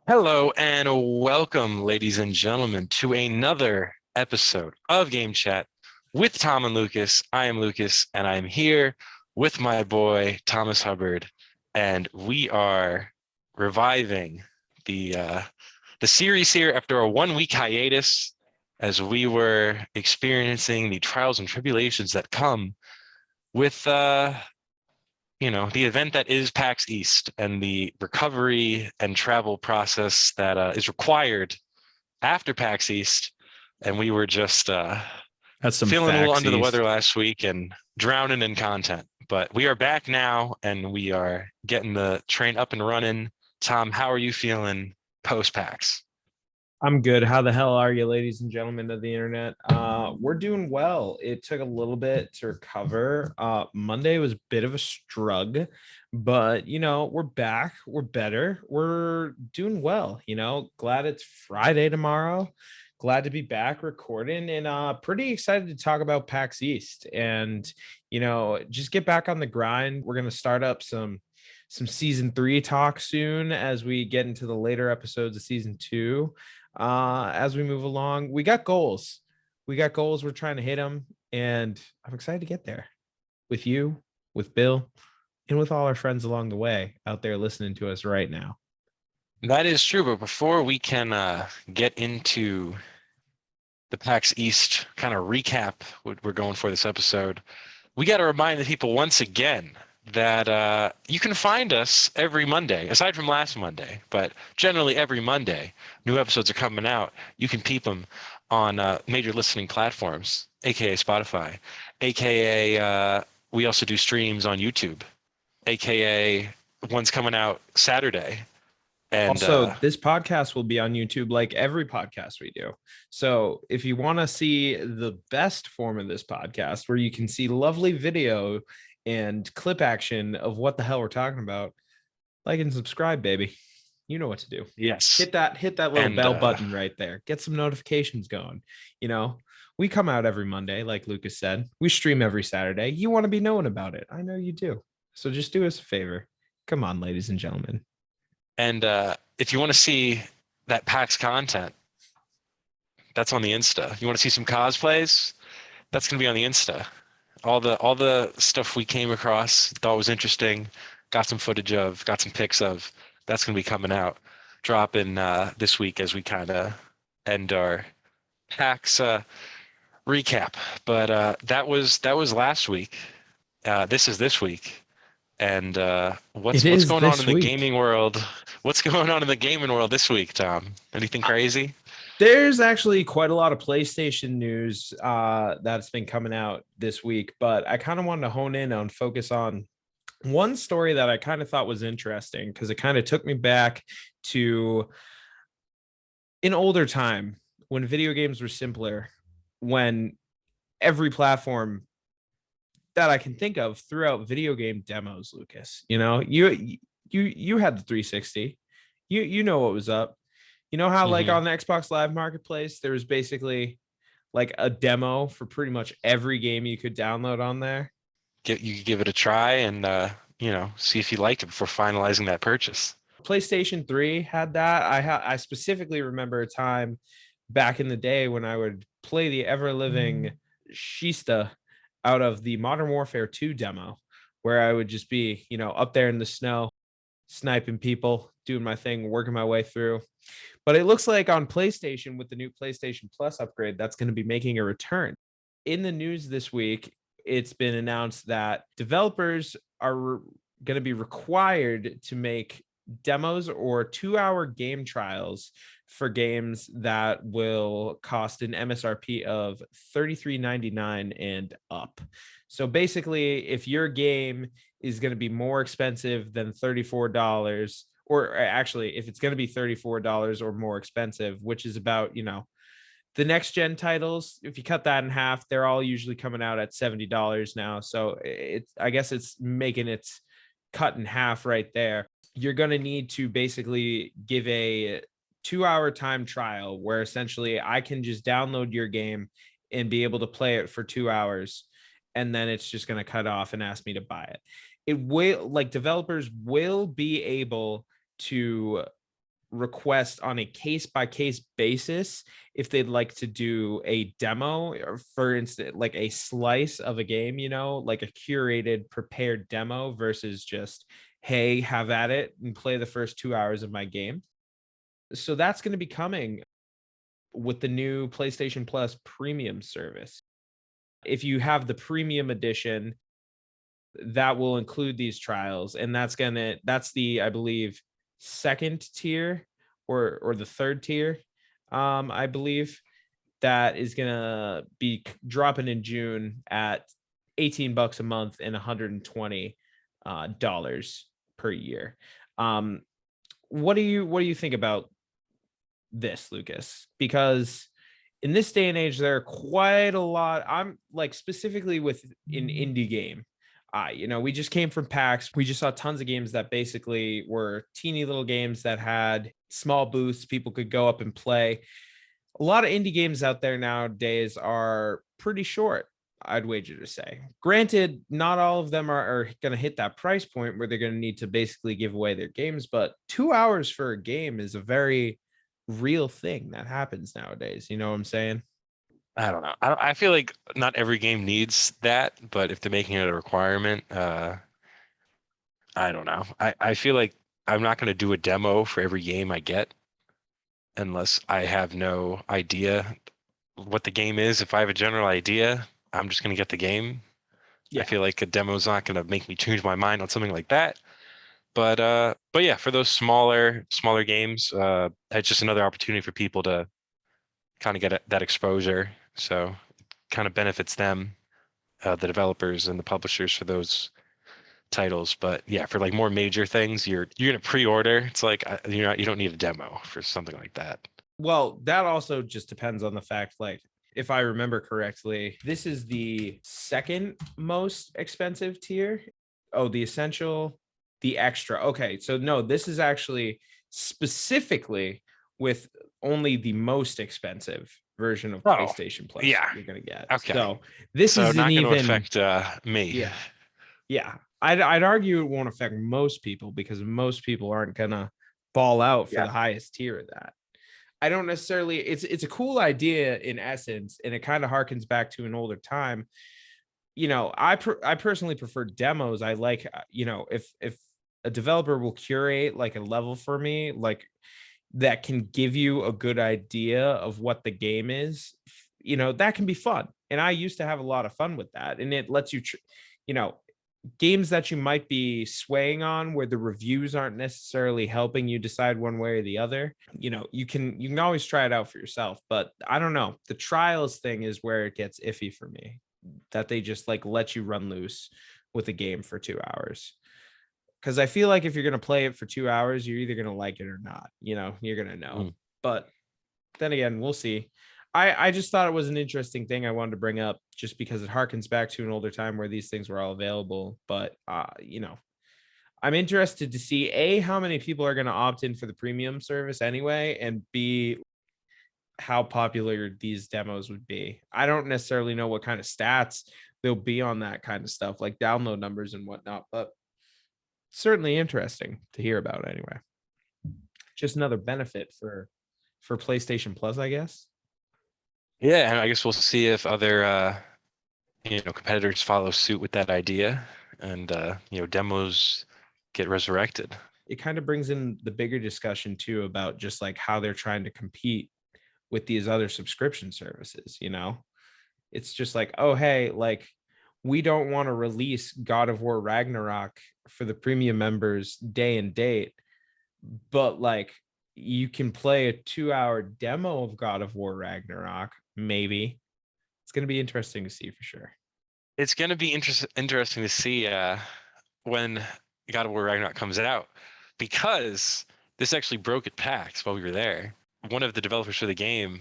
Hello and welcome, ladies and gentlemen, to another episode of Game Chat with Tom and Lucas. I am Lucas, and I am here with my boy Thomas Hubbard, and we are reviving the series here after a 1 week hiatus, as we were experiencing the trials and tribulations that come with the event that is PAX East and the recovery and travel process that is required after PAX East. And we were just That's some feeling a little under the faxies. weather last week and drowning in content. But we are back now and we are getting the train up and running. Tom, how are you feeling post PAX? I'm good. How the hell are you, ladies and gentlemen of the internet? We're doing well. It took a little bit to recover. Monday was a bit of a struggle, but we're back. We're better. We're doing well. Glad it's Friday tomorrow. Glad to be back recording and pretty excited to talk about PAX East and just get back on the grind. We're gonna start up some season 3 talk soon as we get into the later episodes of season 2. As we move along, we got goals. We're trying to hit them, and I'm excited to get there with you, with Bill, and with all our friends along the way out there listening to us right now. That is true, but before we can get into the PAX East kind of recap what we're going for this episode, we got to remind the people once again that you can find us every Monday, aside from last Monday, but generally every Monday, new episodes are coming out. You can peep them on major listening platforms, aka Spotify, aka we also do streams on YouTube, aka one's coming out Saturday. And Also, this podcast will be on YouTube like every podcast we do. So if you want to see the best form of this podcast, where you can see lovely video and clip action of what the hell we're talking about, like and subscribe, baby. You know what to do. yes, Hit that little and bell button right there. Get some notifications going. We come out every Monday, like Lucas said. We stream every Saturday. You want to be knowing about it. I know you do. So just do us a favor. Come on, ladies and gentlemen. and if you want to see that PAX content, that's on the Insta. You want to see some cosplays? That's going to be on the Insta. All the stuff we came across, thought was interesting, got some footage of, got some pics of. That's going to be coming out, dropping this week as we kind of end our PAX recap. But that was last week. This is this week. And what's It is going on this in the week. gaming world? What's going on in the gaming world this week, Tom? Anything crazy? There's actually quite a lot of PlayStation news that's been coming out this week, but I kind of wanted to hone in on focus on one story that I kind of thought was interesting because it kind of took me back to an older time when video games were simpler, when every platform that I can think of threw out video game demos. Lucas, you had the 360. You know what was up. You know how like Hmm. on the Xbox Live Marketplace, there was basically like a demo for pretty much every game you could download on there. You could give it a try and see if you liked it before finalizing that purchase. PlayStation 3 had that. I specifically remember a time back in the day when I would play the ever living Shista out of the Modern Warfare 2 demo, where I would just be, up there in the snow, sniping people, doing my thing, working my way through. But it looks like on PlayStation, with the new PlayStation Plus upgrade, that's going to be making a return. In the news this week, it's been announced that developers are going to be required to make demos or 2-hour game trials for games that will cost an MSRP of $33.99 and up. So basically, if your game is going to be more expensive than $34, or actually, if it's going to be $34 or more expensive, which is about, the next gen titles, if you cut that in half, they're all usually coming out at $70 now. So I guess it's making it cut in half right there. You're going to need to basically give a 2-hour time trial where essentially I can just download your game and be able to play it for 2 hours. And then it's just going to cut off and ask me to buy it. Developers will be able to request on a case-by-case basis if they'd like to do a demo, or for instance, like a slice of a game, like a curated, prepared demo versus just, hey, have at it and play the first 2 hours of my game. So that's going to be coming with the new PlayStation Plus premium service. If you have the premium edition, that will include these trials, and that's the, I believe, second tier or the third tier, I believe, that is gonna be dropping in June at $18 a month and $120 dollars per year. What do you think about this, Lucas? Because in this day and age, there are quite a lot. I'm like, specifically with an indie game. We just came from PAX. We just saw tons of games that basically were teeny little games that had small booths people could go up and play. A lot of indie games out there nowadays are pretty short, I'd wager to say. Granted, not all of them are going to hit that price point where they're going to need to basically give away their games, but 2 hours for a game is a very real thing that happens nowadays. You know what I'm saying? I don't know. I feel like not every game needs that, but if they're making it a requirement, I don't know. I feel like I'm not going to do a demo for every game I get unless I have no idea what the game is. If I have a general idea, I'm just going to get the game. I feel like a demo's not going to make me change my mind on something like that. But yeah, for those smaller games, it's just another opportunity for people to kind of get that exposure. So it kind of benefits them, the developers and the publishers for those titles. But yeah, for like more major things, you're gonna pre-order. It's like you don't need a demo for something like that. Well, that also just depends on the fact, like, if I remember correctly, this is the second most expensive tier. Oh, the essential, the extra. Okay, so no, this is actually specifically with only the most expensive version of PlayStation Plus yeah. you're gonna get. Okay. So this So isn't not going to even affect me. yeah. I'd argue it won't affect most people because most people aren't gonna ball out for Yeah. the highest tier of that. I don't necessarily. It's a cool idea in essence, and it kind of harkens back to an older time. I personally prefer demos. I like, if a developer will curate like a level for me, like that can give you a good idea of what the game is, that can be fun. And I used to have a lot of fun with that, and it lets you, games that you might be swaying on where the reviews aren't necessarily helping you decide one way or the other. You can always try it out for yourself, but I don't know, the trials thing is where it gets iffy for me, that they just like let you run loose with a game for 2 hours. Because I feel like if you're going to play it for 2 hours, you're either going to like it or not. You're going to know. But then again, we'll see. I just thought it was an interesting thing I wanted to bring up just because it harkens back to an older time where these things were all available. But, I'm interested to see A, how many people are going to opt in for the premium service anyway, and B, how popular these demos would be. I don't necessarily know what kind of stats there'll be on that kind of stuff, like download numbers and whatnot, but certainly interesting to hear about anyway. Just another benefit for PlayStation Plus, I guess. Yeah, and I guess we'll see if other competitors follow suit with that idea, and demos get resurrected. It kind of brings in the bigger discussion too about just like how they're trying to compete with these other subscription services. It's just like, oh hey, like, we don't want to release God of War Ragnarok for the premium members day and date, but like, you can play a 2-hour demo of God of War Ragnarok. Maybe it's going to be interesting to see for sure. It's going to be interesting to see when God of War Ragnarok comes out, because this actually broke at PAX while we were there. One of the developers for the game,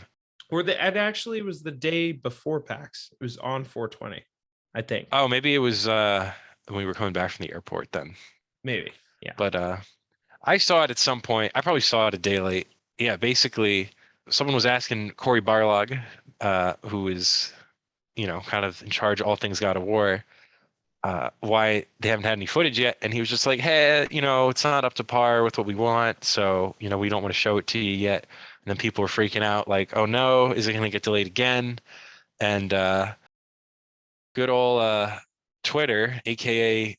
it actually was the day before PAX. It was on 420, I think. oh, maybe it was when we were coming back from the airport then. Maybe, yeah. But I saw it at some point. I probably saw it a day late. Yeah, basically, someone was asking Cory Barlog, who is, kind of in charge of all things God of War. why they haven't had any footage yet. And he was just like, hey, it's not up to par with what we want. So, we don't want to show it to you yet. And then people were freaking out like, oh no, is it going to get delayed again? And good old Twitter, aka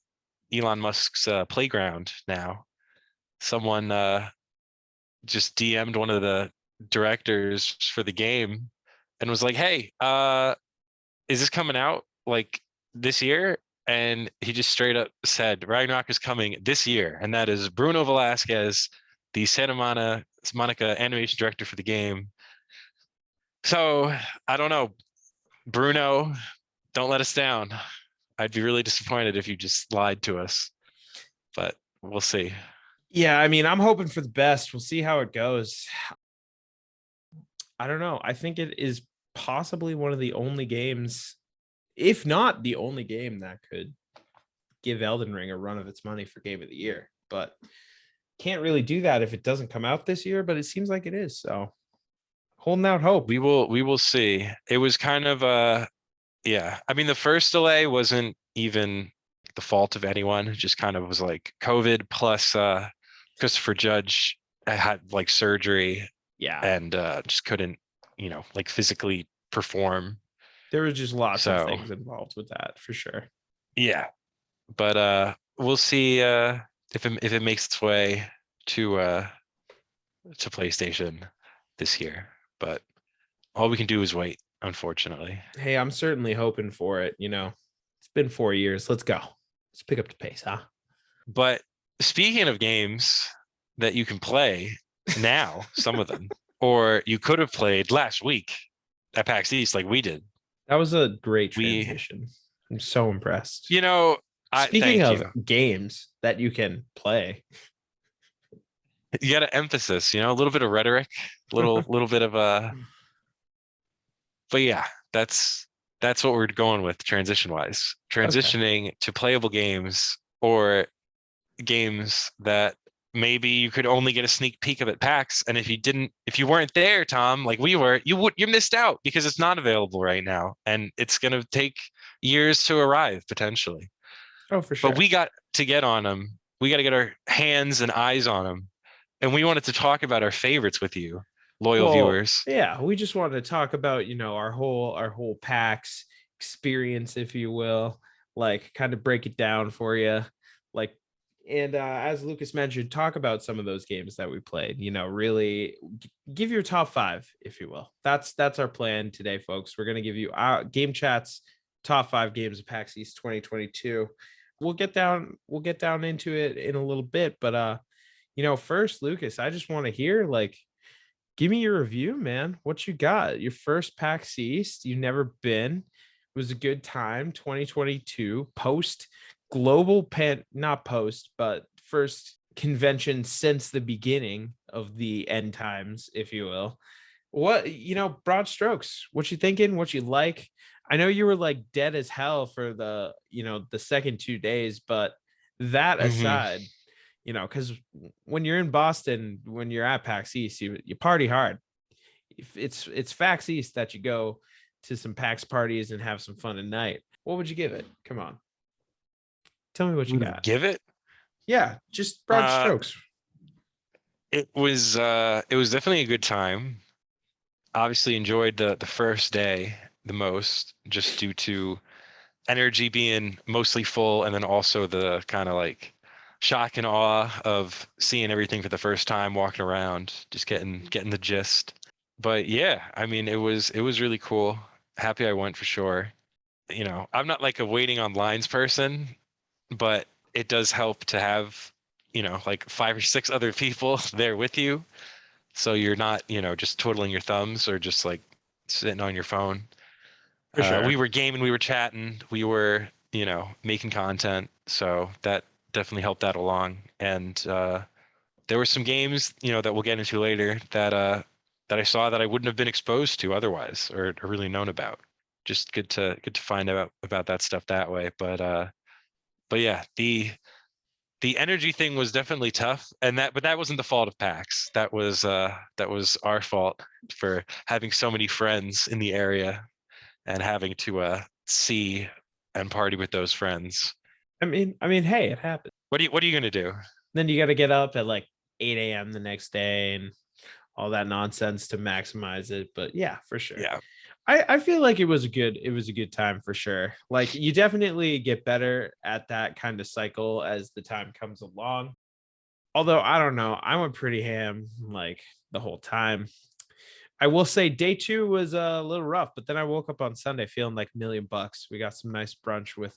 Elon Musk's playground now. Someone just DM'd one of the directors for the game and was like, hey, is this coming out like this year? And he just straight up said Ragnarok is coming this year. And that is Bruno Velasquez, the Monica animation director for the game. So I don't know, Bruno, don't let us down. I'd be really disappointed if you just lied to us, but we'll see. Yeah, I mean, I'm hoping for the best. We'll see how it goes. I don't know. I think it is possibly one of the only games, if not the only game, that could give Elden Ring a run of its money for Game of the Year. But can't really do that if it doesn't come out this year, but it seems like it is. So holding out hope. We will see. It was kind of yeah. I mean, the first delay wasn't even the fault of anyone. It just kind of was like COVID plus Christopher Judge had like surgery Yeah. and just couldn't, like physically perform. There was just lots of So things involved with that for sure. yeah. But we'll see if it makes its way to PlayStation this year. But all we can do is wait, unfortunately. Hey, I'm certainly hoping for it. It's been 4 years. Let's go. Let's pick up the pace, huh? But speaking of games that you can play now, some of them, or you could have played last week at PAX East like we did. That was a great We, transition. I'm so impressed. thank Speaking of you. games that you can play, You got an emphasis, a little bit of rhetoric, little bit of but yeah, that's what we're going with transition wise. Transitioning to playable games or games that maybe you could only get a sneak peek of at PAX. And if you weren't there, Tom, like we were, you missed out because it's not available right now. And it's gonna take years to arrive potentially. oh, for sure. But we got to get on them. We got to get our hands and eyes on them. And we wanted to talk about our favorites with you, loyal viewers. Yeah, we just wanted to talk about, our whole PAX experience, if you will, like kind of break it down for you. Like, and as Lucas mentioned, talk about some of those games that we played, really give your top 5, if you will. That's our plan today, folks. We're going to give you our Game Chat's top 5 games of PAX East 2022. We'll get down into it in a little bit, but first, Lucas, I just want to hear, like, give me your review, man. What you got? Your first PAX East. You've never been. It was a good time. 2022 post global not post, but first convention since the beginning of the end times, if you will. What, broad strokes. What you thinking? What you like? I know you were like dead as hell for the second 2 days, but that aside, because when you're in Boston, when you're at PAX East, you party hard. It's PAX East that you go to some PAX parties and have some fun at night. What would you give it? Come on, tell me what you got. Give it? Yeah, just broad strokes. It was definitely a good time. Obviously enjoyed the first day the most, just due to energy being mostly full, and then also the kind of like shock and awe of seeing everything for the first time, walking around, just getting the gist. But yeah, I mean, it was really cool. Happy I went for sure. I'm not like a waiting on lines person, but it does help to have, like 5 or 6 other people there with you. So you're not, just twiddling your thumbs or just like sitting on your phone. For sure. We were gaming, we were chatting, we were, making content. So that definitely helped that along. And there were some games, that we'll get into later that I saw that I wouldn't have been exposed to otherwise or really known about. Just good to find out about that stuff that way. But yeah, the energy thing was definitely tough, but that wasn't the fault of PAX. That was our fault for having so many friends in the area and having to see and party with those friends. Hey, it happened. What are you gonna do? Then you got to get up at like 8 a.m. the next day and all that nonsense to maximize it. But yeah, for sure. Yeah. I feel like it was a good time for sure. Like you definitely get better at that kind of cycle as the time comes along. Although I don't know, I went pretty ham like the whole time. I will say day two was a little rough, but then I woke up on Sunday feeling like $1,000,000. We got some nice brunch with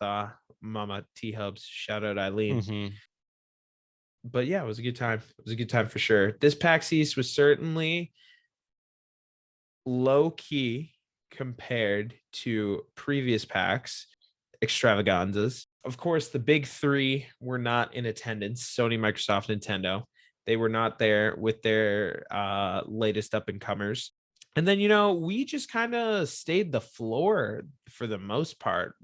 Mama T Hubs. Shout out Eileen. Hmm. But yeah, it was a good time. It was a good time for sure. This PAX East was certainly low key compared to previous PAX extravaganzas. Of course, the big three were not in attendance: Sony, Microsoft, Nintendo. They were not there with their latest up and comers. And then, we just kind of stayed the floor for the most part.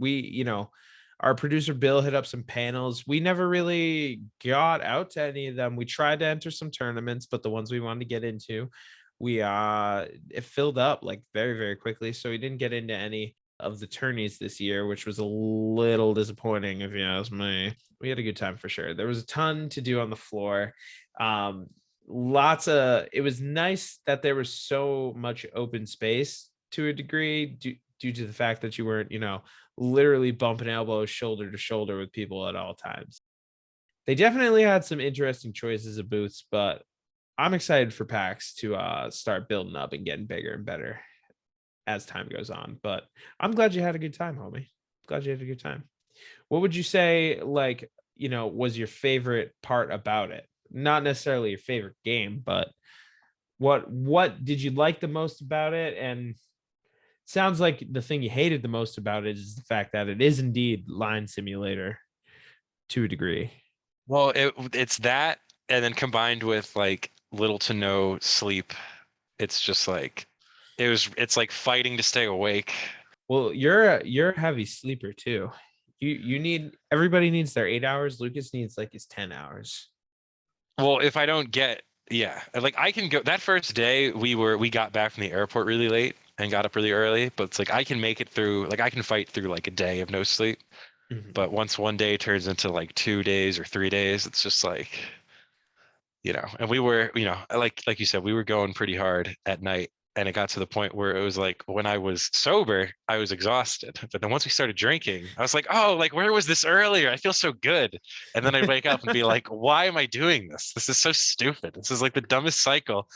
Our producer Bill hit up some panels. We never really got out to any of them. We tried to enter some tournaments, but the ones we wanted to get into, it filled up like very, very quickly. So we didn't get into any of the tourneys this year, which was a little disappointing if you ask me. We had a good time for sure. There was a ton to do on the floor. Um, it was nice that there was so much open space to a degree due to the fact that you weren't, literally bumping elbows shoulder to shoulder with people at all times. They definitely had some interesting choices of booths, but I'm excited for PAX to start building up and getting bigger and better as time goes on. But I'm glad you had a good time, homie. Glad you had a good time. What would you say, like, was your favorite part about it? Not necessarily your favorite game, but what did you like the most about it? And sounds like the thing you hated the most about it is the fact that it is indeed line simulator to a degree. Well, it's that, and then combined with like little to no sleep, it's just like it's like fighting to stay awake. Well, you're a heavy sleeper too. You need everybody needs their 8 hours. Lucas needs like his 10 hours. Well, if I don't get, yeah, like I can go that first day we got back from the airport really late and got up really early, but it's like I can make it through, like I can fight through like a day of no sleep. Mhm. But once one day turns into like 2 days or 3 days, it's just like, and we were, like you said, we were going pretty hard at night. And it got to the point where it was like when I was sober, I was exhausted. But then once we started drinking, I was like, oh, like where was this earlier? I feel so good. And then I'd wake up and be like, why am I doing this? This is so stupid. This is like the dumbest cycle.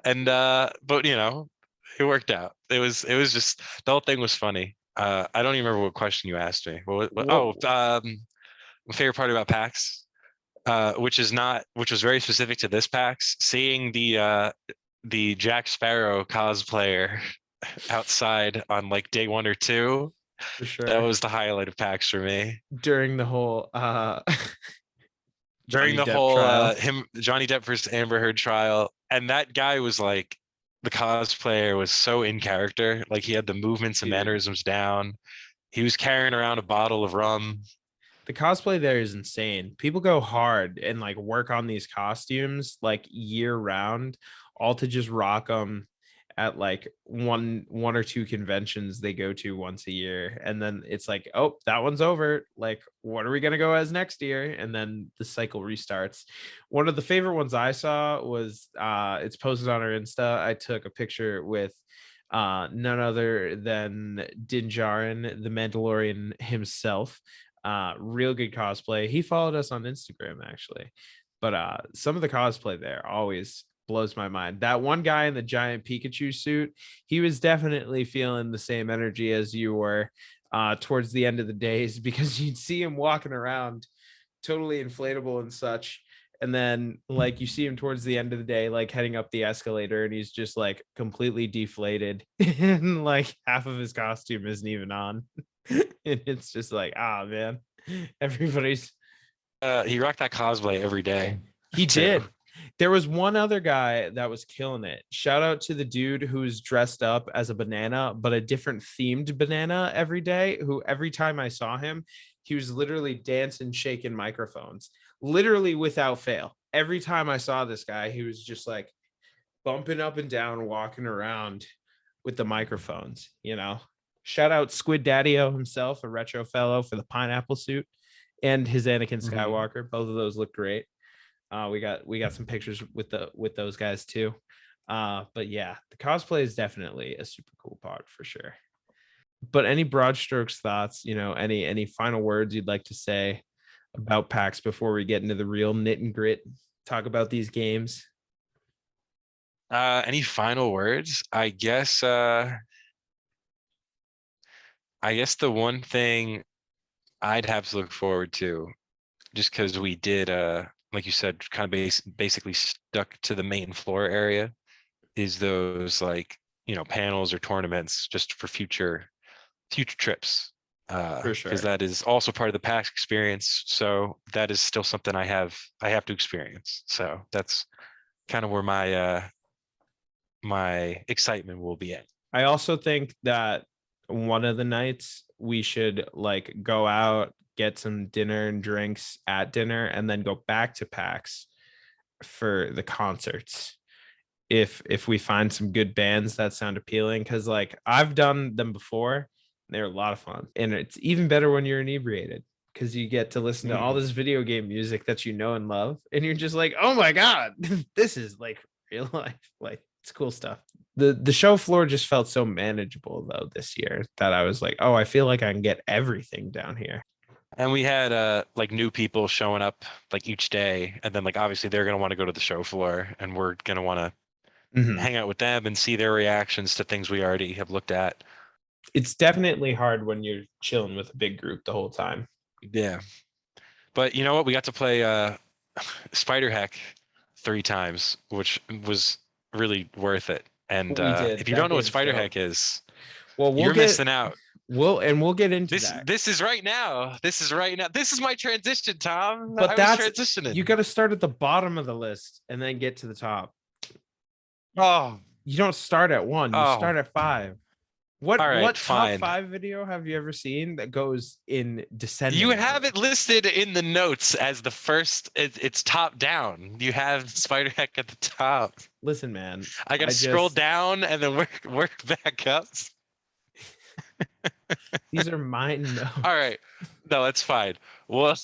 And but it worked out. It was just the whole thing was funny. I don't even remember what question you asked me. What My favorite part about PAX, which was very specific to this PAX, seeing the Jack Sparrow cosplayer outside on like day one or two. for That sure. was the highlight of PAX for me. During the whole During Johnny the Depp whole trial. Johnny Depp versus Amber Heard trial, and that guy was like the cosplayer was so in character. Like he had the movements and Dude, mannerisms down. He was carrying around a bottle of rum. the cosplay there is insane. People go hard and like work on these costumes like year round, all to just rock them at like one or two conventions they go to once a year. And then it's like, oh, that one's over. Like, what are we gonna go as next year? And then the cycle restarts. One of the favorite ones I saw was it's posted on our Insta. I took a picture with none other than Din Djarin, the Mandalorian himself. Real good cosplay. He followed us on Instagram actually. But some of the cosplay there always blows my mind. That one guy in the giant Pikachu suit, he was definitely feeling the same energy as you were towards the end of the days because you'd see him walking around totally inflatable and such. And then like you see him towards the end of the day, like heading up the escalator, and he's just like completely deflated, and like half of his costume isn't even on. And it's just like, ah, man, everybody's He rocked that cosplay every day he too. did. There was one other guy that was killing it. Shout out to the dude who's dressed up as a banana, but a different themed banana every day. Who every time I saw him, he was literally dancing, shaking microphones, literally without fail. Every time I saw this guy, he was just like bumping up and down, walking around with the microphones. Shout out Squid Daddy-O himself, a retro fellow for the pineapple suit. and his Anakin Mhm. Skywalker. Both of those look great. We got some pictures with those guys too. But yeah, the cosplay is definitely a super cool part for sure. But any broad strokes thoughts, any final words you'd like to say about PAX before we get into the real knit and grit, talk about these games? Any final words? I guess the one thing I'd have to look forward to, just because we did, like you said, kind of basically stuck to the main floor area, is those like, panels or tournaments just for future trips. For Because sure. that is also part of the PAX experience. So that is still something I have to experience. So that's kind of where my excitement will be at. I also think that one of the nights we should like go out, get some dinner and drinks at dinner, and then go back to PAX for the concerts. If we find some good bands that sound appealing, because like I've done them before, they're a lot of fun, and it's even better when you're inebriated because you get to listen to all Mm. this video game music that you know and love, and you're just like, oh my god, this is like real life. Like it's cool stuff. The show floor just felt so manageable though this year that I was like, oh, I feel like I can get everything down here. And we had like new people showing up like each day, and then like obviously they're gonna want to go to the show floor, and we're gonna want to Mhm. hang out with them and see their reactions to things we already have looked at. It's definitely hard when you're chilling with a big group the whole time. Yeah. But you know what? We got to play Spider Heck 3 times, which was really worth it. And We did. if you That don't know what game's Spider dope. Heck is, Well, you're missing out. we'll get into This that. this is right now. This is right now. This is my transition, Tom. But I was that's you transitioning. got to start at the bottom of the list and then get to the top. Oh, You don't start at 1, you oh. start at 5. All right, What top fine. 5 video have you ever seen that goes in You descending have order? it listed in the notes as the first. It's top down. You have Spider Heck at the top. Listen, man, I got to I scroll just down and then work back up. these are my All notes. right. No, that's fine. We'll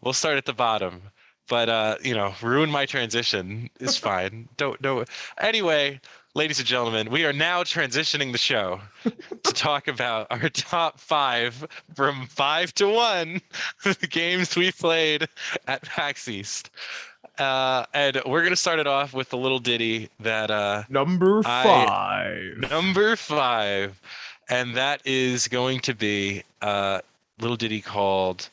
we'll start at the bottom. But ruin my transition is fine. Don't. Anyway, ladies and gentlemen, we are now transitioning the show to talk about our top 5 from 5 to 1 the games we played at PAX East. And we're gonna start it off with a little ditty that Number I 5. number 5, and that is going to be a little ditty called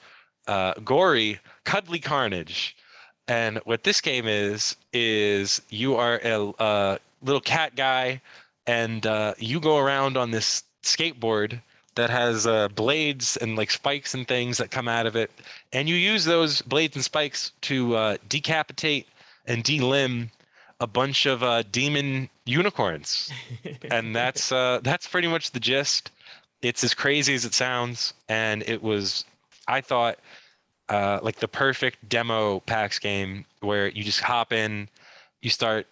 Gory, Cuddly Carnage. And what this game is you are a little cat guy, and you go around on this skateboard that has blades and like spikes and things that come out of it, and you use those blades and spikes to decapitate and delimb a bunch of demon unicorns, and that's pretty much the gist. It's as crazy as it sounds, and it was, I thought, like the perfect demo PAX game where you just hop in, you start,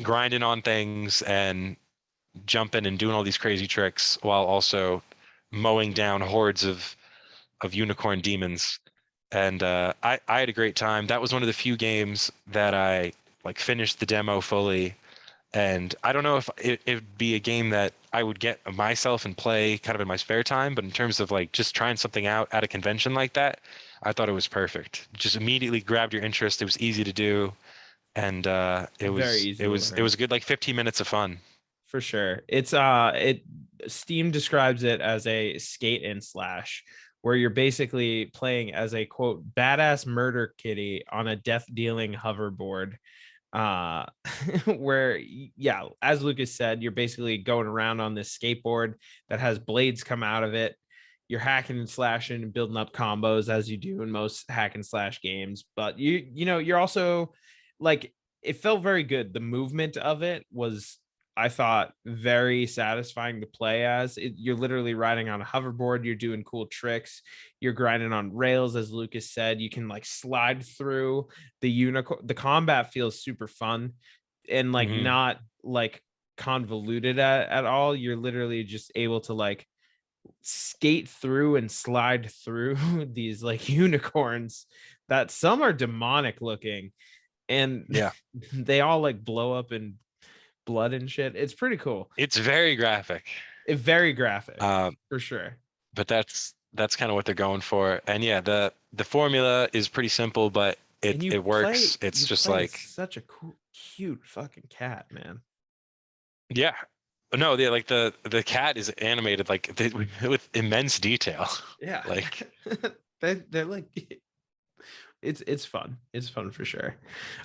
grinding on things and jumping and doing all these crazy tricks while also mowing down hordes of unicorn demons. And I had a great time. That was one of the few games that I like finished the demo fully, and I don't know if it'd be a game that I would get myself and play kind of in my spare time, but in terms of like just trying something out at a convention like that, I thought it was perfect. Just immediately grabbed your interest. It was easy to do, and it Very was easy it to was it learn. was a good like 15 minutes of fun. For sure. It Steam describes it as a skate and slash, where you're basically playing as a quote badass murder kitty on a death dealing hoverboard. Uh where yeah, as Lucas said, you're basically going around on this skateboard that has blades come out of it. You're hacking and slashing and building up combos as you do in most hack and slash games, but you're also like it felt very good. The movement of it was, I thought, very satisfying to play as. You're literally riding on a hoverboard, you're doing cool tricks, you're grinding on rails, as Lucas said. You can like slide through the unicorn. The combat feels super fun and like Hmm. not like convoluted at all. You're literally just able to like skate through and slide through these like unicorns that some are demonic looking, and Yeah, they all like blow up in blood and shit. It's pretty cool. it's very graphic. It's very graphic Um, for sure. but that's kind of what they're going for. And yeah, the formula is pretty simple, but And it works. It's you just play as like, such a cool, cute fucking cat, man. yeah. No, yeah, like the cat is animated like with immense detail. Yeah. Like, They're like it's fun. It's fun for sure.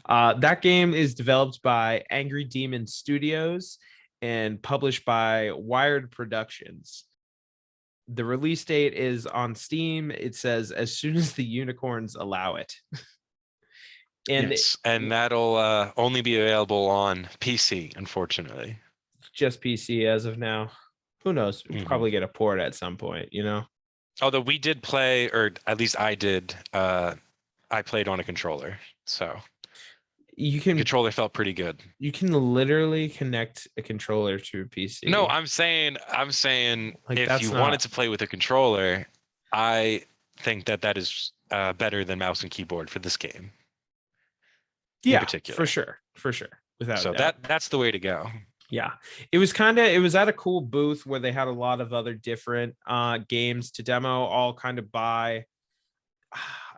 That game is developed by Angry Demon Studios and published by Wired Productions. The release date is on Steam. It says as soon as the unicorns allow it. And yes, and that'll only be available on PC, unfortunately. just PC as of now. Who knows? We'll Hmm. probably get a port at some point, you know? Although we did play, or at least I did, I played on a controller, so You the can controller felt pretty good. you can literally connect a controller to a No, PC. I'm saying Like if you that's wanted not to play with a controller, I think that is better than mouse and keyboard for this game in yeah, for particular. sure. For sure. Without a So doubt. that's the way to go. Yeah. It was at a cool booth where they had a lot of other different games to demo, all kind of by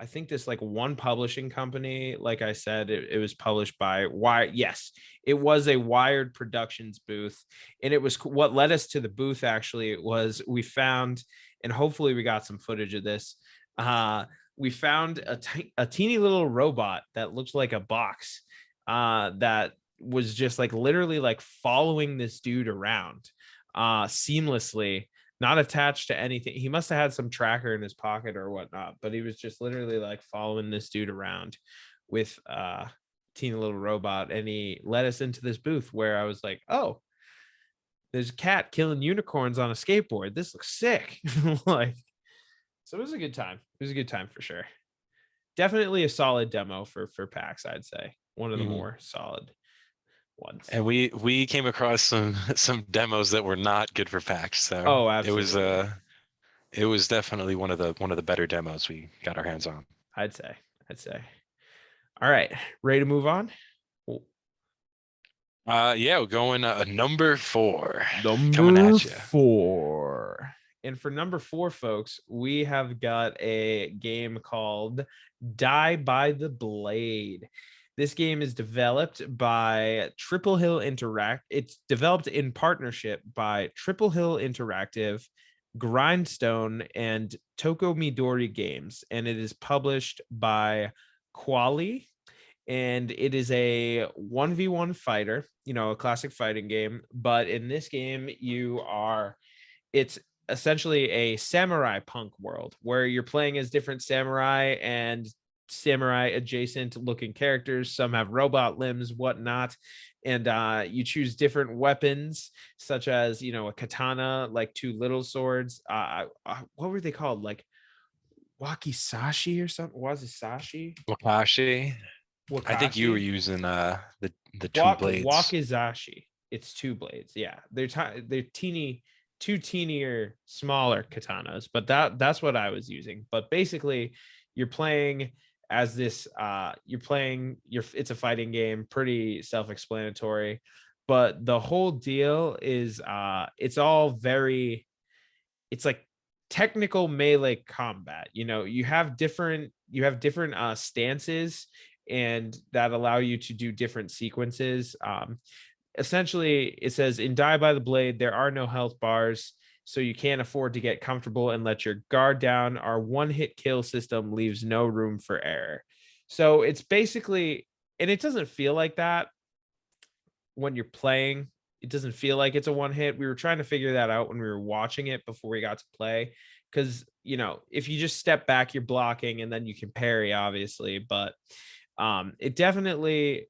I think this like one publishing company. Like I said, it was published by Wire. Yes, it was a Wired Productions booth, and it was what led us to the booth. Actually, it was we found, and hopefully we got some footage of this. We found a teeny little robot that looked like a box, that was just like literally like following this dude around, seamlessly, not attached to anything. He must have had some tracker in his pocket or whatnot, but he was just literally like following this dude around with teeny little robot. And he led us into this booth where I was like, oh, there's a cat killing unicorns on a skateboard. This looks sick. Like, so it was a good time. It was a good time for sure. Definitely a solid demo for PAX, I'd say. One of the Mhm. more solid ones. And we came across some some demos that were not good for PAX, so Oh, it was absolutely. it was definitely one of the better demos we got our hands on. I'd say. I'd say. All right. Ready to move on? Yeah, we're going number 4 coming Number at you. 4. And for number 4, folks, we have got a game called Die by the Blade. This game is developed by Triple Hill Interact. It's developed in partnership by Triple Hill Interactive, Grindstone, and Toko Midori Games, and it is published by Quali, and it is a 1v1 fighter, a classic fighting game. But in this game, it's essentially a samurai punk world where you're playing as different samurai and samurai adjacent looking characters. Some have robot limbs, whatnot. And you choose different weapons, such as, a katana, like two little swords. What were they called? Like wakizashi or something? Wazisashi? Wakashi. I think you were Wakashi? using the two blades. Wakizashi. It's two blades. Yeah, they're teeny, two teenier, smaller katanas, but that's what I was using. But basically, you're playing as this. You're playing. It's a fighting game, pretty self-explanatory. But the whole deal is, it's all very. It's like technical melee combat. You have different stances, and that allow you to do different sequences. Essentially, it says in Die by the Blade, there are no health bars, so you can't afford to get comfortable and let your guard down. Our one-hit kill system leaves no room for error. So it's basically, and it doesn't feel like that when you're playing. It doesn't feel like it's a one hit. We were trying to figure that out when we were watching it before we got to play. Because, if you just step back, you're blocking and then you can parry, obviously. But it definitely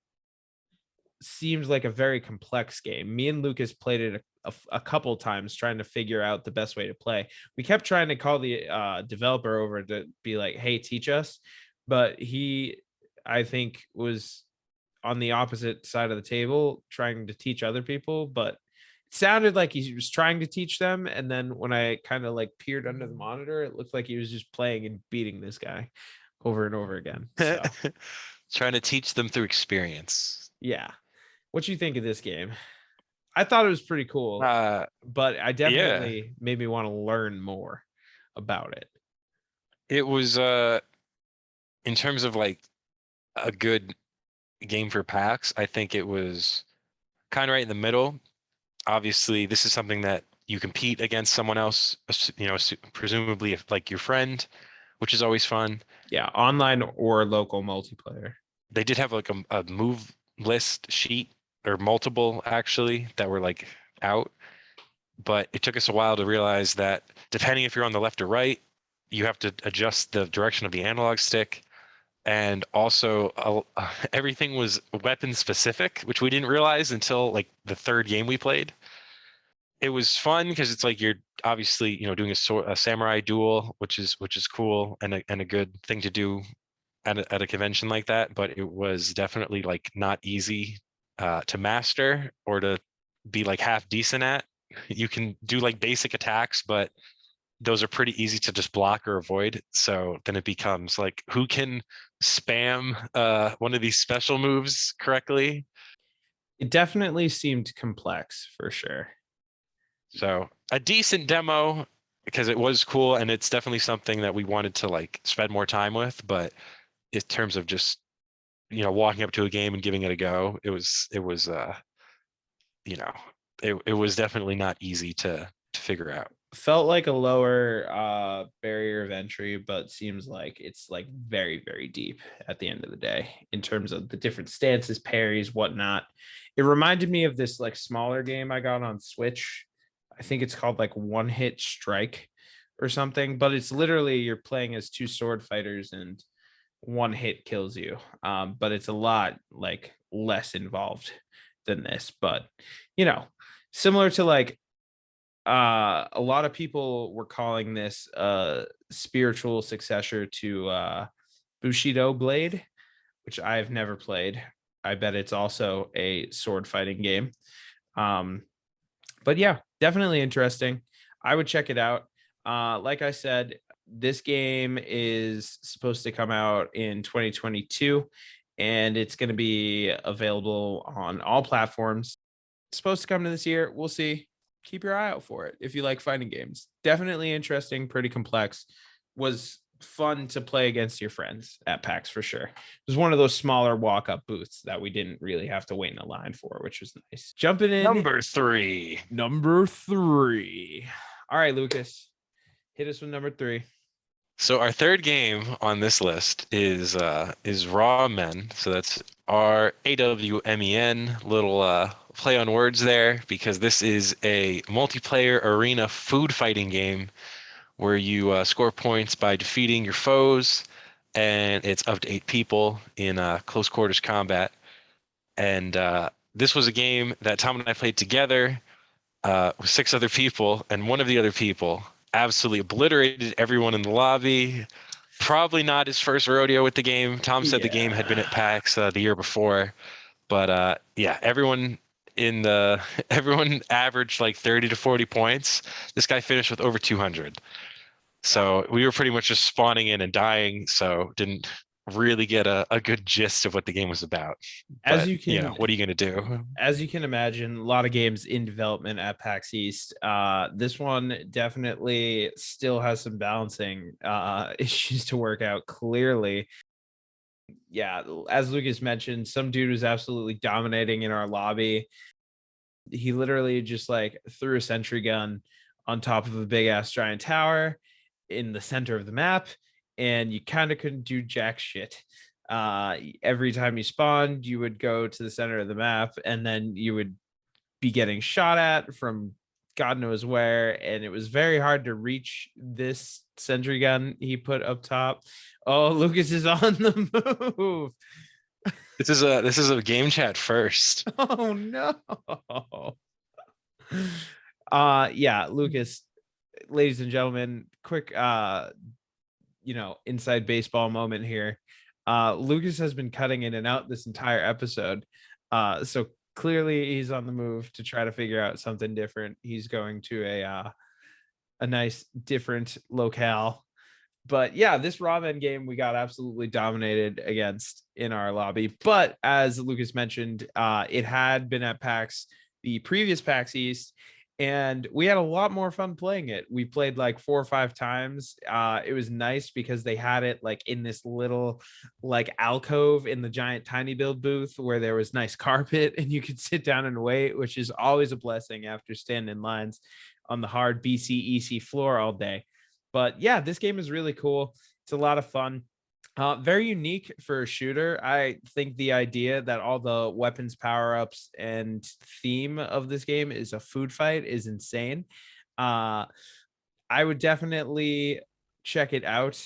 seems like a very complex game. Me and Lucas played it a couple times trying to figure out the best way to play. We kept trying to call the developer over to be like, hey, teach us. But he, I think, was on the opposite side of the table trying to teach other people. But sounded like he was trying to teach them, and then when I kind of like peered under the monitor, it looked like he was just playing and beating this guy over and over again. So Trying to teach them through experience. yeah, what you think of this game? I thought it was pretty cool, Uh, but I yeah, definitely made me want to learn more about it. it was in terms of like a good game for PAX, I think it was kind of right in the middle. Obviously, this is something that you compete against someone else, presumably if like your friend, which is always fun. Yeah, online or local multiplayer. They did have like a move list sheet or multiple actually that were like out, but it took us a while to realize that depending if you're on the left or right, you have to adjust the direction of the analog stick. And also, everything was weapon specific, which we didn't realize until like the third game we played. It was fun because it's like you're obviously doing a samurai duel, which is cool and a good thing to do at a convention like that. But it was definitely like not easy to master or to be like half decent at. You can do like basic attacks, but those are pretty easy to just block or avoid. So then it becomes like who can spam one of these special moves correctly. It definitely seemed complex for sure. So a decent demo because it was cool and it's definitely something that we wanted to like spend more time with. But in terms of just walking up to a game and giving it a go, it was you know it was definitely not easy to figure out. Felt like a lower barrier of entry, but seems like it's like very, very deep at the end of the day in terms of the different stances, parries, whatnot. It reminded me of this like smaller game I got on Switch. I think it's called like One Hit Strike or something, but it's literally you're playing as two sword fighters and one hit kills you. But it's a lot like less involved than this. But you know, similar to like a lot of people were calling this a spiritual successor to Bushido Blade, which I've never played. I bet it's also a sword fighting game. Um, but yeah, definitely interesting. I would check it out. Like I said, this game is supposed to come out in 2022 and it's going to be available on all platforms. It's supposed to come to this year. We'll see. Keep your eye out for it if you like fighting games. Definitely interesting, pretty complex. Was fun to play against your friends at PAX for sure. It was one of those smaller walk-up booths that we didn't really have to wait in a line for, which was nice. Jumping in, Number 3. number 3. All right, Lucas, hit us with number 3. So our third game on this list is Raw Men. So that's RAWMEN. Little play on words there because this is a multiplayer arena food fighting game where you score points by defeating your foes, and it's up to 8 people in close quarters combat. And this was a game that Tom and I played together with 6 other people, and one of the other people absolutely obliterated everyone in the lobby. Probably not his first rodeo with the game. Tom said the game had been at Yeah. PAX the year before, but yeah, everyone in the everyone averaged like 30 to 40 points. This guy finished with over 200. So we were pretty much just spawning in and dying, so didn't really get a good gist of what the game was about. As But you can what are you gonna do? as you can imagine, a lot of games in development at PAX East. This one definitely still has some balancing issues to work out. Clearly, yeah, as Lucas mentioned, some dude was absolutely dominating in our lobby. He literally just like threw a sentry gun on top of a big ass giant tower in the center of the map, and you kind of couldn't do jack shit. Every time you spawned, you would go to the center of the map, and then you would be getting shot at from God knows where, and it was very hard to reach this sentry gun he put up top. Oh, Lucas is on the move. This is a game chat first. Oh no. Yeah, Lucas, ladies and gentlemen, quick inside baseball moment here. Lucas has been cutting in and out this entire episode. So clearly he's on the move to try to figure out something different. He's going to a nice different locale. But yeah, this ramen game we got absolutely dominated against in our lobby. But as Lucas mentioned, it had been at PAX, the previous PAX East, and we had a lot more fun playing it. We played like 4 or 5 times. It was nice because they had it like in this little like alcove in the giant tiny build booth where there was nice carpet and you could sit down and wait, which is always a blessing after standing in lines on the hard BCEC floor all day. But yeah, this game is really cool. It's a lot of fun. Very unique for a shooter. I think the idea that all the weapons, power ups, and theme of this game is a food fight is insane. I would definitely check it out.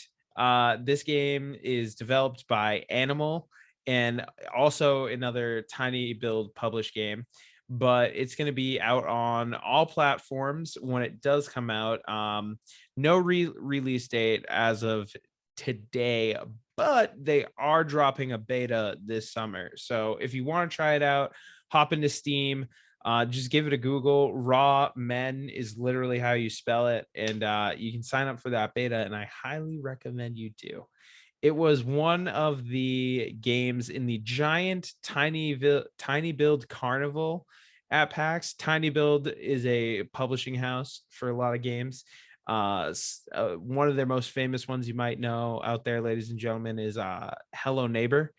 This game is developed by Animal and also another tiny build published game, but it's going to be out on all platforms when it does come out. No release date as of today, but they are dropping a beta this summer. So if you want to try it out, hop into Steam. Just give it a Google. Raw Men is literally how you spell it, and you can sign up for that beta, and I highly recommend you do. It was one of the games in the giant tiny build carnival at PAX. Tiny Build is a publishing house for a lot of games. One of their most famous ones you might know out there, ladies and gentlemen, is Hello Neighbor,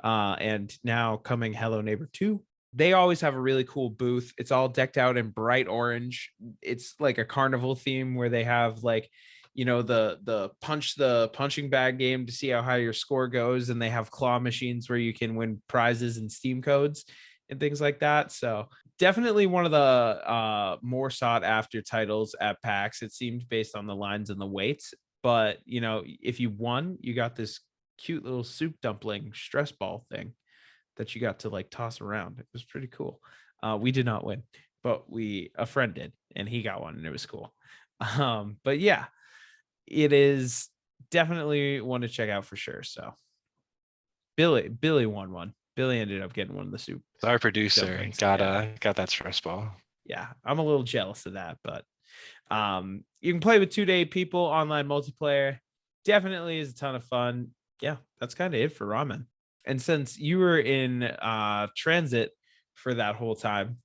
and now coming Hello Neighbor 2. They always have a really cool booth. It's all decked out in bright orange. It's like a carnival theme where they have like, you know, the punching bag game to see how high your score goes, and they have claw machines where you can win prizes and Steam codes and things like that. So definitely one of the more sought after titles at PAX. It seemed based on the lines and the weights, but you know, if you won, you got this cute little soup dumpling stress ball thing that you got to like toss around. It was pretty cool. We did not win, but a friend did, and he got one, and it was cool. But yeah, it is definitely one to check out for sure. So Billy won one. Billy ended up getting one of the soup. Our producer dumplings. got Yeah. got that stress ball. Yeah, I'm a little jealous of that, but you can play with 2 to 8 people online multiplayer. Definitely is a ton of fun. Yeah, that's kind of it for ramen. And since you were in transit for that whole time,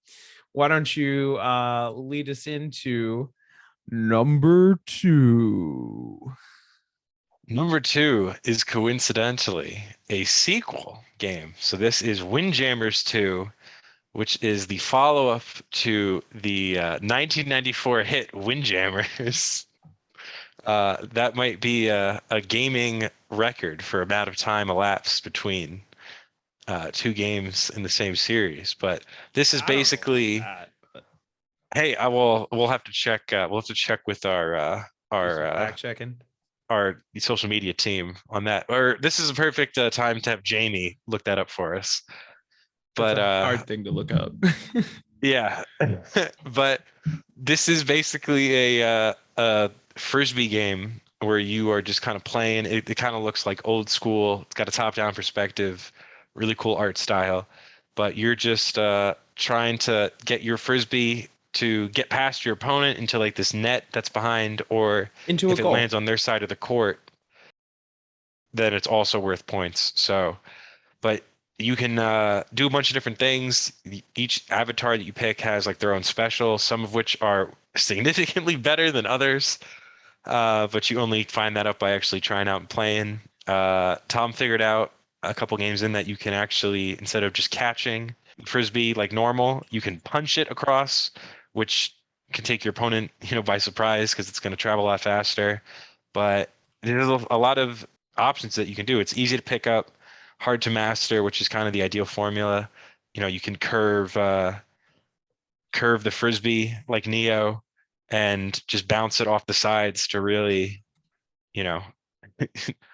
why don't you lead us into number 2? Number 2 is coincidentally a sequel game. So this is Windjammers 2, which is the follow-up to the 1994 hit Windjammers. That might be a gaming record for amount of time elapsed between 2 games in the same series. But this is basically, hey, we'll have to check. We'll have to check with our fact checking. Our social media team on that. Or this is a perfect time to have Jamie look that up for us. That's But a hard thing to look up. yeah, but this is basically a frisbee game where you are just kind of playing. It kind of looks like old school. It's got a top-down perspective, really cool art style. But you're just trying to get your frisbee to get past your opponent into like this net that's behind, or Into if a it goal. lands on their side of the court, then it's also worth points. So, but you can do a bunch of different things. Each avatar that you pick has like their own special, some of which are significantly better than others. But you only find that out by actually trying out and playing. Tom figured out a couple games in that you can actually, instead of just catching frisbee like normal, you can punch it across, which can take your opponent, by surprise because it's going to travel a lot faster. But there's a lot of options that you can do. It's easy to pick up, hard to master, which is kind of the ideal formula. You can curve the frisbee like Neo and just bounce it off the sides to really,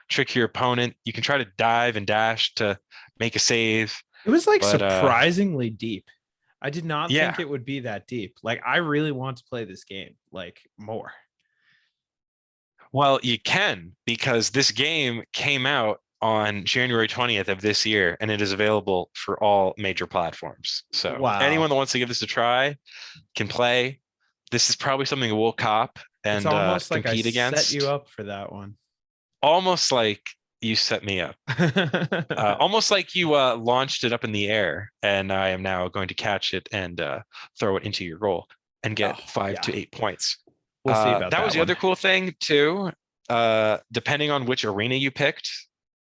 trick your opponent. You can try to dive and dash to make a save. It was like But surprisingly deep. I did not yeah, think it would be that deep. Like I really want to play this game like more. well, you can, because this game came out on January 20th of this year, and it is available for all major platforms. So Wow. anyone that wants to give this a try can play. This is probably something we'll cop It's and almost like I compete set you against. up for that one. Almost like you set me up. Almost like you launched it up in the air, and I am now going to catch it and throw it into your goal and Oh, get 5 yeah. to 8 points. We'll see about That was that the one. other cool thing too. Depending on which arena you picked,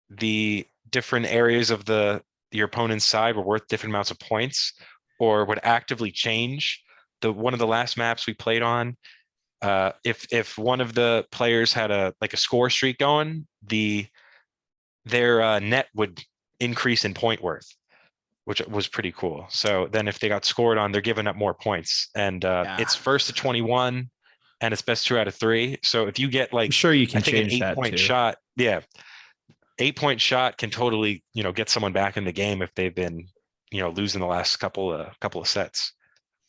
the different areas of your opponent's side were worth different amounts of points, or would actively change. One of the last maps we played on, if one of the players had a score streak going, their net would increase in point worth, which was pretty cool. So then if they got scored on, they're giving up more points. And Yeah. it's first to 21 and it's best 2 out of 3. So if you get I'm sure you I can think an change eight that point too. shot, yeah, 8 point shot can totally, get someone back in the game if they've been, losing the last couple of sets.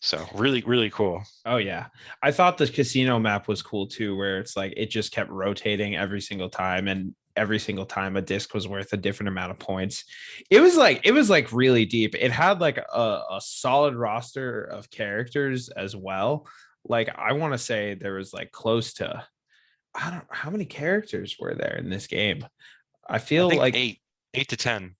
So really, really cool. Oh yeah. I thought the casino map was cool too, where it's like it just kept rotating every single time, and every single time a disc was worth a different amount of points. It was like really deep. It had like a solid roster of characters as well. Like I want to say there was like close to, I don't, how many characters were there in this game? I I feel think like 8 to 10.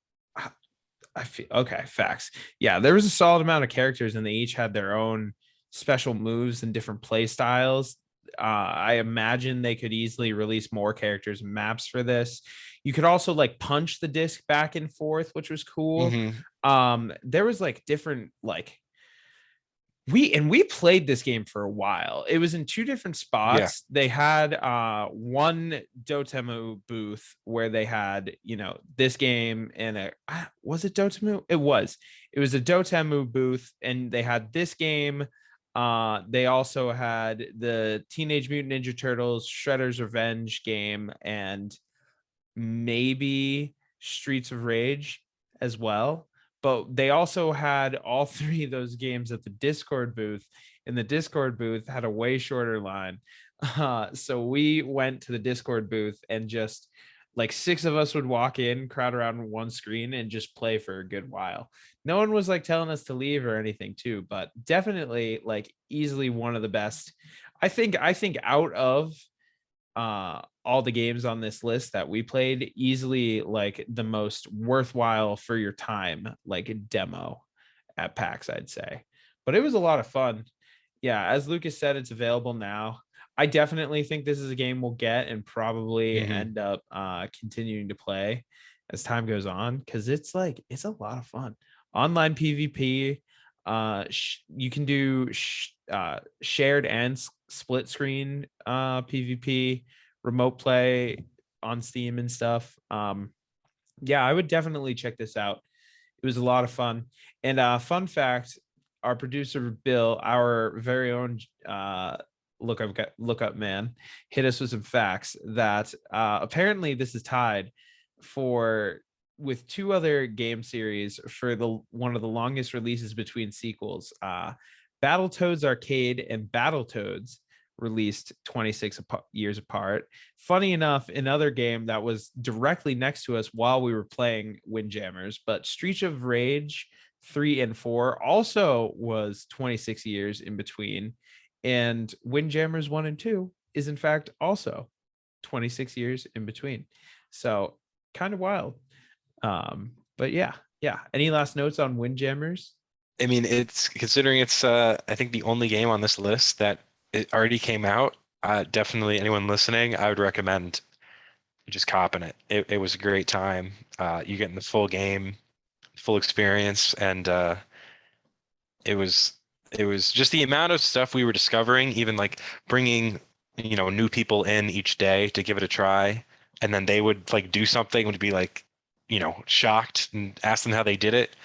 I feel okay, facts. Yeah, there was a solid amount of characters, and they each had their own special moves and different play styles. I imagine they could easily release more characters and maps for this. You could also like punch the disc back and forth, which was cool. Hmm. There was like different like we played this game for a while. It was in two different Yeah. spots. They had one Dotemu booth where they had, this game, and was it Dotemu? It was a Dotemu booth, and they had this game. They also had the Teenage Mutant Ninja Turtles Shredder's Revenge game, and maybe Streets of Rage as well. But they also had all three of those games at the Discord booth, and the Discord booth had a way shorter line. So we went to the Discord booth, and just like six of us would walk in, crowd around one screen, and just play for a good while. No one was like telling us to leave or anything, too, but definitely like easily one of the best. I think out of all the games on this list that we played, easily like the most worthwhile for your time, like a demo at PAX, I'd say. But it was a lot of fun. Yeah, as Lucas said, it's available now. I definitely think this is a game we'll get and probably Hmm. end up continuing to play as time goes on, because it's a lot of fun. Online PvP, you can do shared and split screen PvP, remote play on Steam and stuff. Yeah, I would definitely check this out. It was a lot of fun. And fun fact, our producer Bill, our very own look up man, hit us with some facts that apparently this is tied for with two other game series for the one of the longest releases between sequels. Battletoads Arcade and Battletoads released 26 years apart. Funny enough, another game that was directly next to us while we were playing Windjammers, but Streets of Rage 3 and 4 also was 26 years in between. And Windjammers 1 and 2 is in fact also 26 years in between. So kind of wild. But yeah. Any last notes on Windjammers? I mean, it's considering it's I think the only game on this list that it already came out. Definitely anyone listening, I would recommend just copping it. It was a great time. You getting the full game, full experience, and it was it was just the amount of stuff we were discovering, even like bringing, new people in each day to give it a try, and then they would like do something, would be like, shocked and ask them how they did it.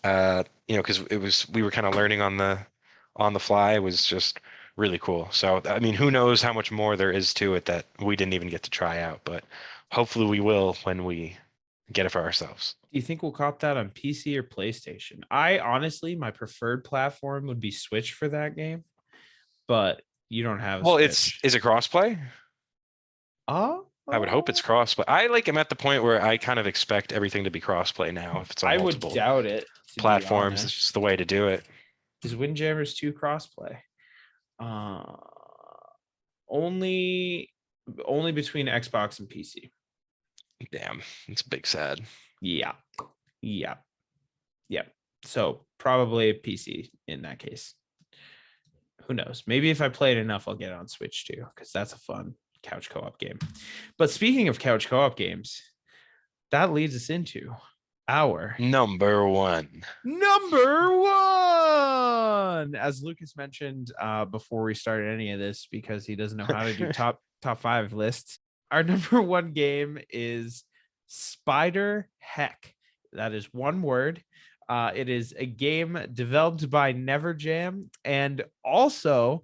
Because we were kind of learning on the fly. It was just really cool. So, I mean, who knows how much more there is to it that we didn't even get to try out, but hopefully we will when we get it for ourselves. Do you think we'll cop that on PC or PlayStation? I honestly, my preferred platform would be Switch for that game, but you don't have a Well, it's Switch. is it crossplay? I would hope it's crossplay. I like am at the point where I kind of expect everything to be crossplay now. If it's on I would multiple doubt it, to be platforms, it's honest. just the way to do it. Is Windjammers 2 crossplay? Uh, only between Xbox and PC. Damn, it's big sad. Yeah. Yeah. Yeah. So probably a PC in that case. Who knows? Maybe if I play it enough, I'll get it on Switch too, because that's a fun couch co-op game. But speaking of couch co-op games, that leads us into our Number one. As Lucas mentioned before we started any of this, because he doesn't know how to do top 5 lists, our number one game is Spider Heck. That is one word. It is a game developed by NeverJam and also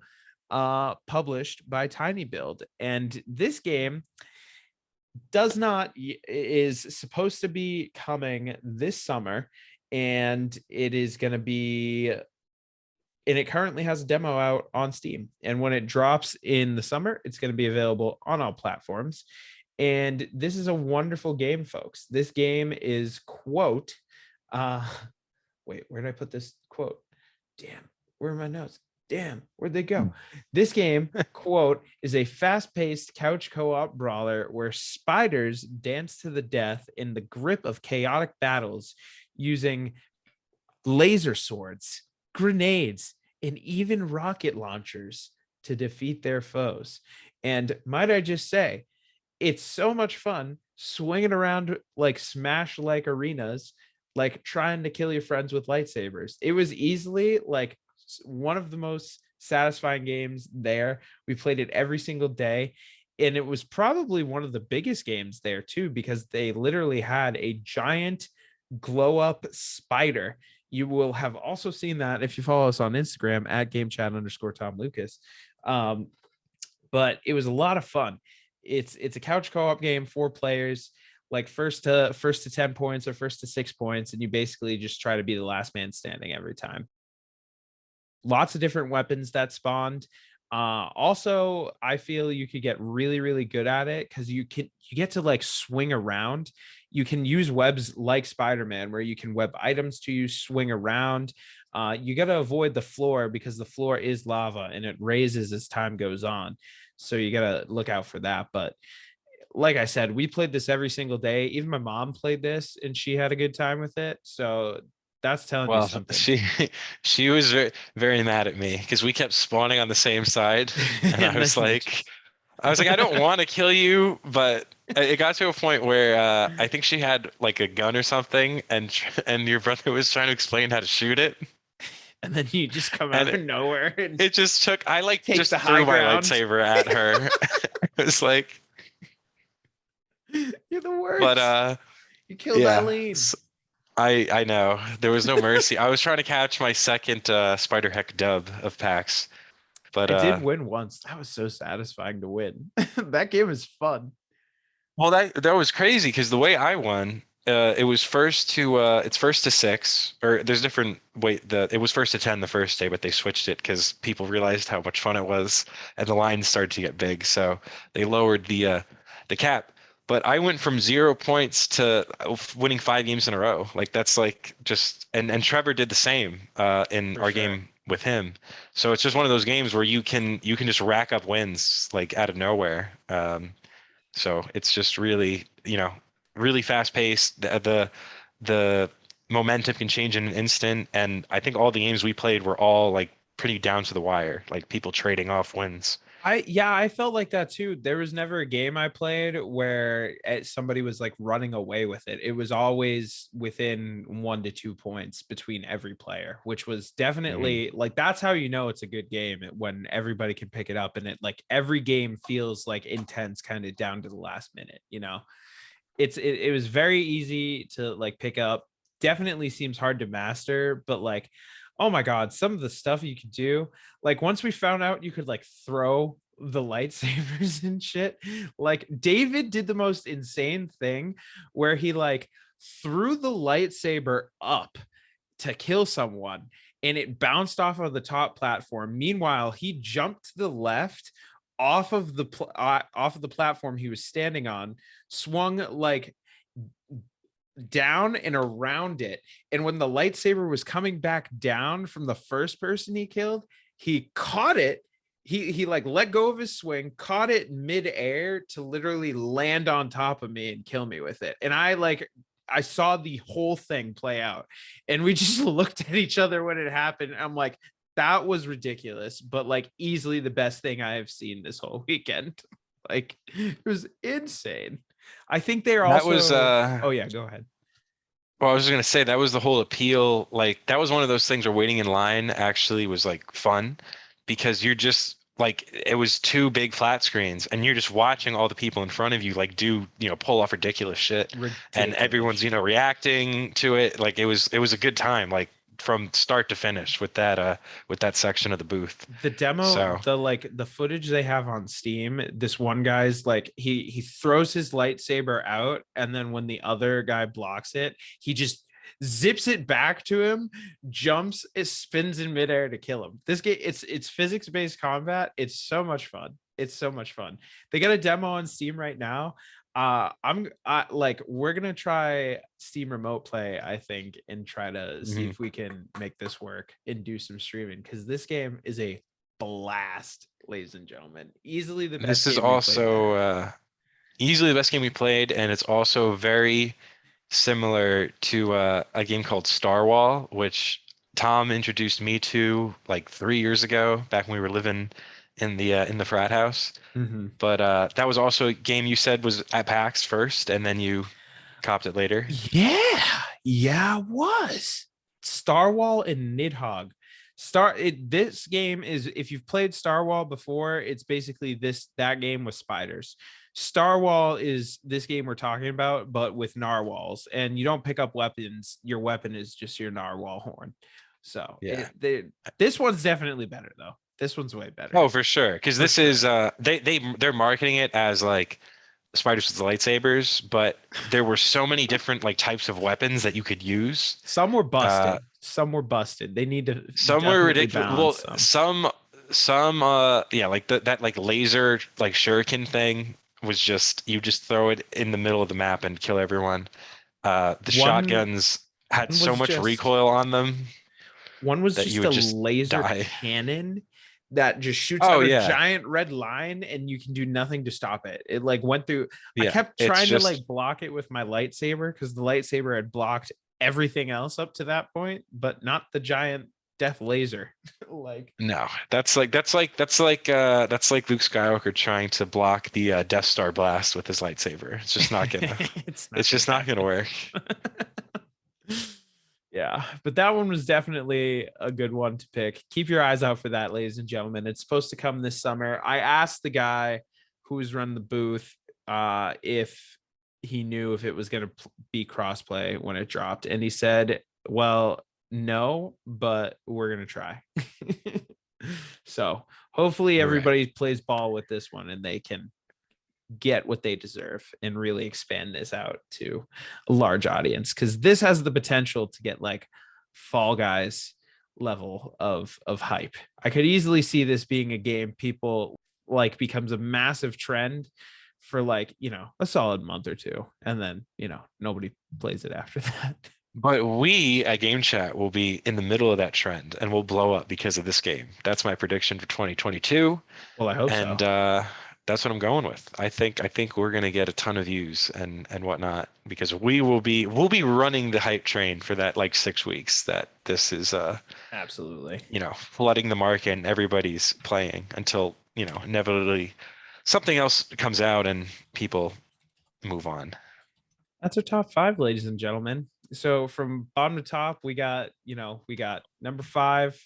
published by Tiny Build. And this game is supposed to be coming this summer, and it currently has a demo out on Steam. And when it drops in the summer, it's going to be available on all platforms. And this is a wonderful game, folks. This game is quote, wait, where did I put this quote? Damn, where are my notes? Damn, where'd they go? This game, quote, is a fast-paced couch co-op brawler where spiders dance to the death in the grip of chaotic battles using laser swords, grenades, and even rocket launchers to defeat their foes. And might I just say, it's so much fun swinging around like Smash-like arenas, like trying to kill your friends with lightsabers. It was easily like one of the most satisfying games there. We played it every single day, and it was probably one of the biggest games there too, because they literally had a giant glow up spider. You will have also seen that if you follow us on Instagram at GameChat_Tom Lucas. But it was a lot of fun. It's a couch co-op game, 4 players, like first to 10 points or first to 6 points, and you basically just try to be the last man standing every time. Lots of different weapons that spawned. Also, I feel you could get really, really good at it because you get to like swing around. You can use webs like Spider-Man, where you can web items to you, swing around. You got to avoid the floor because the floor is lava and it raises as time goes on. So you got to look out for that. But like I said, we played this every single day. Even my mom played this and she had a good time with it. So that's telling you something. She was very, very mad at me because we kept spawning on the same side, and I was like, I don't want to kill you, but it got to a point where I think she had like a gun or something, and your brother was trying to explain how to shoot it. And then you just come out of nowhere. And it just took. I like just threw my lightsaber at her. It was like, you're the worst. But you killed Eileen. I know there was no mercy. I was trying to catch my second Spider Heck dub of PAX, but I did win once. That was so satisfying to win. That game is fun. Well, that was crazy because the way I won, it was it's first to 6, or there's different it was first to 10 the first day, but they switched it because people realized how much fun it was and the lines started to get big, so they lowered the cap. But I went from 0 points to winning 5 games in a row. Like that's like just and Trevor did the same in our game with him. So it's just one of those games where you can just rack up wins like out of nowhere. So it's just really, really fast paced. The momentum can change in an instant, and I think all the games we played were all like pretty down to the wire, like people trading off wins. I felt like that too. There was never a game I played where somebody was like running away with it. It was always within 1 to 2 points between every player, which was definitely like, that's how you know it's a good game, when everybody can pick it up and it like every game feels like intense kind of down to the last minute. It was very easy to like pick up. Definitely seems hard to master, but like, oh my God, some of the stuff you could do. Like once we found out you could like throw the lightsabers and shit, like David did the most insane thing where he like threw the lightsaber up to kill someone and it bounced off of the top platform. Meanwhile, he jumped to the left off of the platform he was standing on, swung like down and around it. And when the lightsaber was coming back down from the first person he killed, he caught it. He like let go of his swing, caught it midair to literally land on top of me and kill me with it. And I saw the whole thing play out, and we just looked at each other when it happened. I'm like, that was ridiculous, but like easily the best thing I have seen this whole weekend. Like, it was insane. I think they're That was also. Oh yeah, go ahead. well, I was just gonna say that was the whole appeal. Like that was one of those things where waiting in line actually was like fun because you're just like it was two big flat screens and you're just watching all the people in front of you like do, pull off ridiculous shit and Ridiculous everyone's, shit. reacting to it. Like it was a good time, like from start to finish with that section of the booth. The demo, So the footage they have on Steam, this one guy's like he throws his lightsaber out, and then when the other guy blocks it, he just zips it back to him, jumps, it spins in midair to kill him. This game, it's physics-based combat. It's so much fun. It's so much fun. They got a demo on Steam right now. We're gonna try Steam remote play, I think, and try to see mhm. if we can make this work and do some streaming, because this game is a blast, ladies and gentlemen. Easily the best This is game we played there. also easily the best game we played, and it's also very similar to a game called Starwall, which Tom introduced me to like 3 years ago, back when we were living in the frat house. Mm-hmm. But that was also a game you said was at PAX first, and then you copped it later. Yeah, it was Starwall and Nidhogg. This game is, if you've played Starwall before, it's basically that game with spiders. Starwall is this game we're talking about, but with narwhals, and you don't pick up weapons. Your weapon is just your narwhal horn. So Yeah. this one's definitely better though. This one's way better Oh, for sure. Because for this is sure. they're marketing it as like spiders with lightsabers, but there were so many different like types of weapons that you could use. Some were Uh, busted. Some were busted. They need to some were definitely ridiculous. Well, balance them. some yeah, like that like laser like shuriken thing was just you just throw it in the middle of the map and kill everyone. The One shotguns had one so was much just recoil on them one was that you just would a just laser die. cannon that just shoots Oh out a yeah. giant red line, and you can do nothing to stop it. It like went through. I Yeah. kept It's trying to just like block it with my lightsaber, because the lightsaber had blocked everything else up to that point, but not the giant death laser. Like, no. That's like Luke Skywalker trying to block the Death Star blast with his lightsaber. It's just not gonna it's it's not gonna just not gonna happen. work. Yeah, but that one was definitely a good one to pick. Keep your eyes out for that, ladies and gentlemen. It's supposed to come this summer. I asked the guy who's run the booth if he knew if it was going to be crossplay when it dropped, and he said, well, no, but we're going to try. So hopefully Right. everybody plays ball with this one and they can get what they deserve and really expand this out to a large audience, because this has the potential to get like Fall Guys level of hype. I could easily see this being a game people like becomes a massive trend for like, a solid month or two, and then, nobody plays it after that. But we at Game Chat will be in the middle of that trend and we'll blow up because of this game. That's my prediction for 2022. Well, I hope so. And that's what I'm going with. I think we're gonna get a ton of views and whatnot because we'll be running the hype train for that like 6 weeks that this is Absolutely. flooding the market and everybody's playing until inevitably something else comes out and people move on. That's our top five, ladies and gentlemen. So from bottom to top, we got number five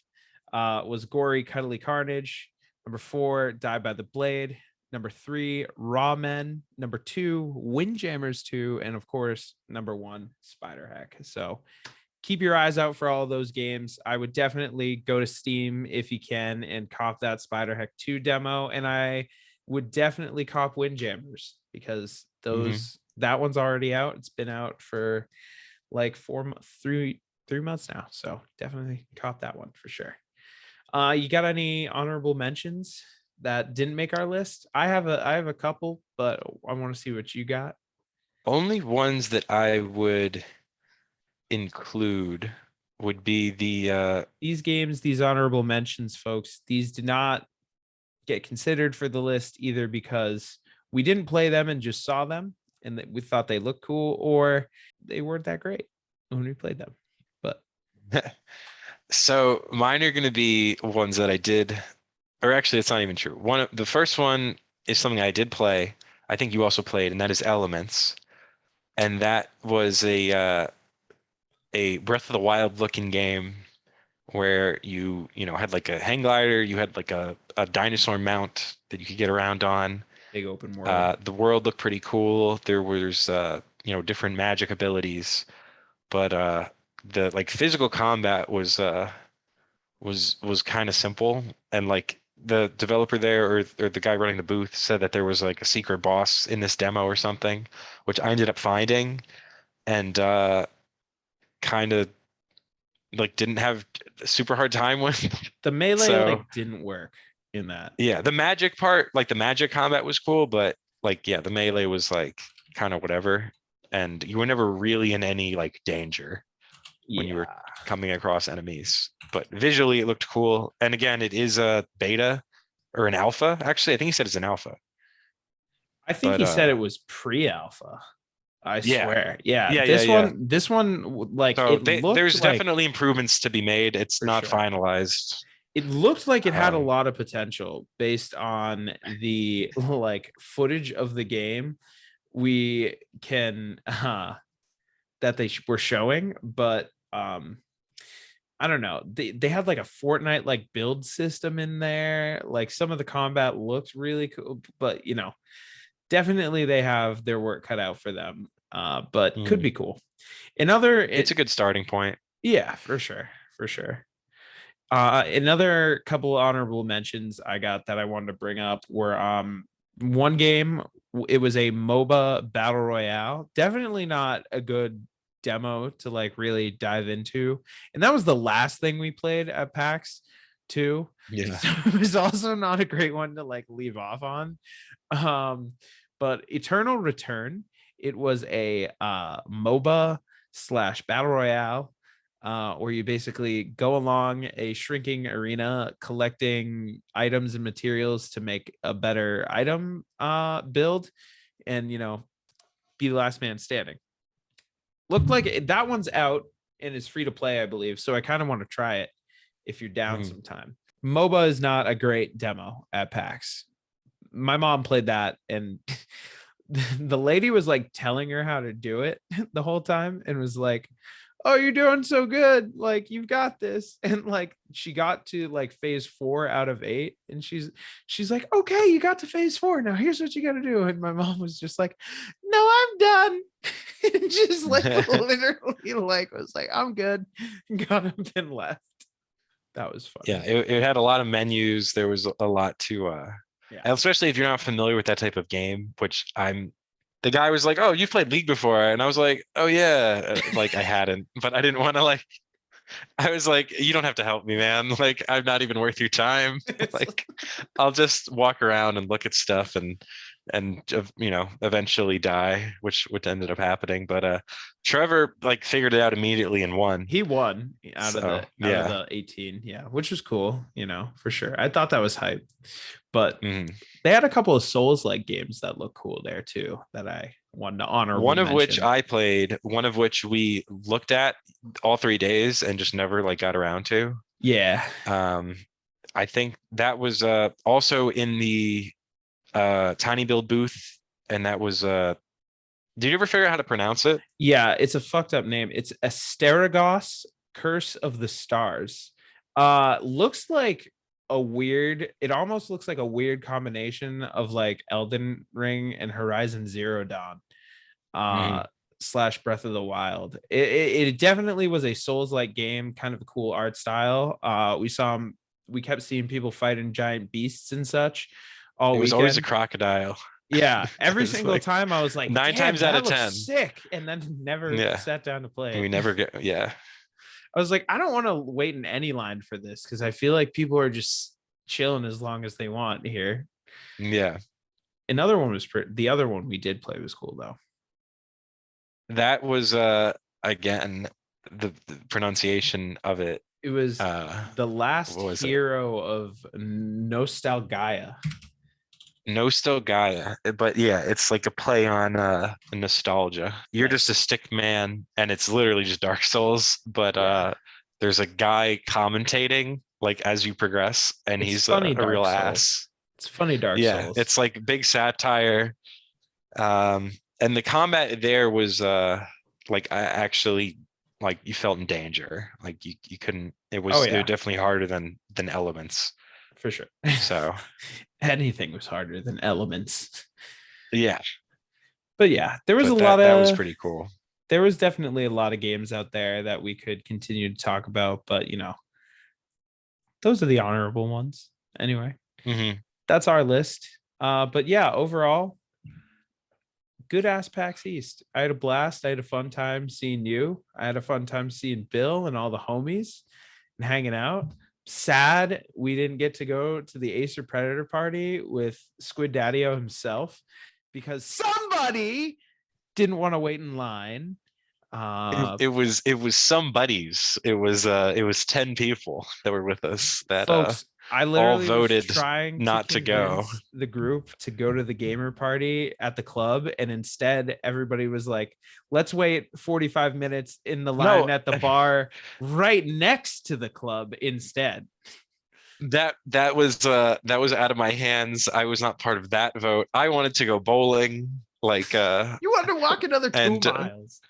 was Gory, Cuddly, Carnage. Number four, Die by the Blade. Number three, Raw Men. Number two, Windjammers 2. And of course, number one, Spider Hack. So keep your eyes out for all of those games. I would definitely go to Steam if you can and cop that Spider Hack 2 demo. And I would definitely cop Windjammers, because Hmm. that one's already out. It's been out for like 3 months now. So definitely cop that one for sure. You got any honorable mentions? that didn't make our list. I have a couple, but I want to see what you got. Only ones that I would include would be These games, these honorable mentions, folks, these did not get considered for the list either because we didn't play them and just saw them and that we thought they looked cool, or they weren't that great when we played them. But so mine are going to be ones that I did, or actually, it's not even true. The first one is something I did play. I think you also played, and that is Elements, and that was a Breath of the Wild looking game where you had like a hang glider, you had like a dinosaur mount that you could get around on. big open world. The world looked pretty cool. There was different magic abilities, but the like physical combat was kind of simple, and like the developer there or the guy running the booth said that there was like a secret boss in this demo or something, which I ended up finding and kind of like didn't have a super hard time with. The melee So like didn't work in that. yeah, the magic part, like the magic combat was cool, but like yeah, the melee was like kind of whatever, and you were never really in any like danger when you were Yeah. coming across enemies. But visually, it looked cool. And again, it is a beta or an alpha. Actually, I think he said it's an alpha. I think But he said it was pre-alpha. I yeah, swear. Yeah. yeah, yeah, This yeah. one, like So it looked there's like, definitely improvements to be made. It's for not sure. finalized. It looked like it had a Um, lot of potential based on the like footage of the game we can that they were showing, but I don't know. They had like a Fortnite like build system in there. Like some of the combat looked really cool, but definitely they have their work cut out for them. But could be cool. it's a good starting point. Yeah, for sure, for sure. Another couple honorable mentions I got that I wanted to bring up were one game. It was a MOBA battle royale. Definitely not a good demo to like really dive into, and that was the last thing we played at PAX too. Yeah. So it was also not a great one to like leave off on. But Eternal Return. It was a MOBA slash battle royale where you basically go along a shrinking arena collecting items and materials to make a better item build and be the last man standing. Looked like that one's out and is free to play, I believe, so I kind of want to try it if you're down sometime. MOBA is not a great demo at PAX. My mom played that and the lady was like telling her how to do it the whole time and was like, oh, you're doing so good, like you've got this. And like she got to like phase 4 out of 8 and she's like, okay, you got to phase 4, now here's what you got to do. And my mom was just like, no, I'm done. And just like literally like was like, I'm good, got up and left. That was funny. Yeah, it had a lot of menus. There was a lot to Yeah. especially if you're not familiar with that type of game, which the guy was like, "Oh, you've played League before." And I was like, "Oh yeah." Like I hadn't, but I didn't want to like I was like, "You don't have to help me, man. Like I'm not even worth your time. Like I'll just walk around and look at stuff and eventually die," which ended up happening. But Trevor like figured it out immediately and won. He won out of Yeah. the 18, yeah, which was cool, for sure. I thought that was hype. But they had a couple of Souls-like games that look cool there too that I wanted to honor. One of which I played, one of which we looked at all 3 days and just never like got around to. Yeah. I think that was also in the Tiny Build booth, and that was did you ever figure out how to pronounce it? Yeah, it's a fucked up name. It's Asterigos Curse of the Stars. Looks like it almost looks like a weird combination of like Elden Ring and Horizon Zero Dawn slash Breath of the Wild. It definitely was a Souls-like game, kind of a cool art style. We kept seeing people fighting giant beasts and such all It was weekend. always a crocodile. Yeah, every single time I was like, 9 times out of 10 sick, and then never sat down to play it. We never get. Yeah, I was like, I don't want to wait in any line for this because I feel like people are just chilling as long as they want here. Yeah. Another one was the other one we did play was cool though. That was again the pronunciation of it. It was the last What was it? hero of Nostalgia. Nostalgia. But yeah, it's like a play on nostalgia. You're Yes. just a stick man, and it's literally just Dark Souls, but Yeah. there's a guy commentating like as you progress, and It's he's funny a Dark real Souls. ass. It's funny Dark Yeah, Souls. it's like big satire. And the combat there was like I actually like you felt in danger. Like you couldn't Oh it was yeah, definitely harder than elements. for sure. So Anything was harder than Elements. yeah, But yeah, there was a but lot that was of pretty cool. there was definitely a lot of games out there that we could continue to talk about, but those are the honorable ones. Anyway, Hmm. that's our list. But yeah, overall, good ass PAX East. I had a blast. I had a fun time seeing you. I had a fun time seeing Bill and all the homies and hanging out. Sad we didn't get to go to the Acer Predator party with Squid Daddy-O himself because somebody didn't want to wait in line. It was some buddies. It was 10 people that were with us that Folks, I all literally was voted trying to not to go. convince the group to go to the gamer party at the club. And instead, everybody was like, let's wait 45 minutes in the line No, at the bar right next to the club instead. that was out of my hands. I was not part of that vote. I wanted to go bowling, like You wanted to walk another 2 and miles.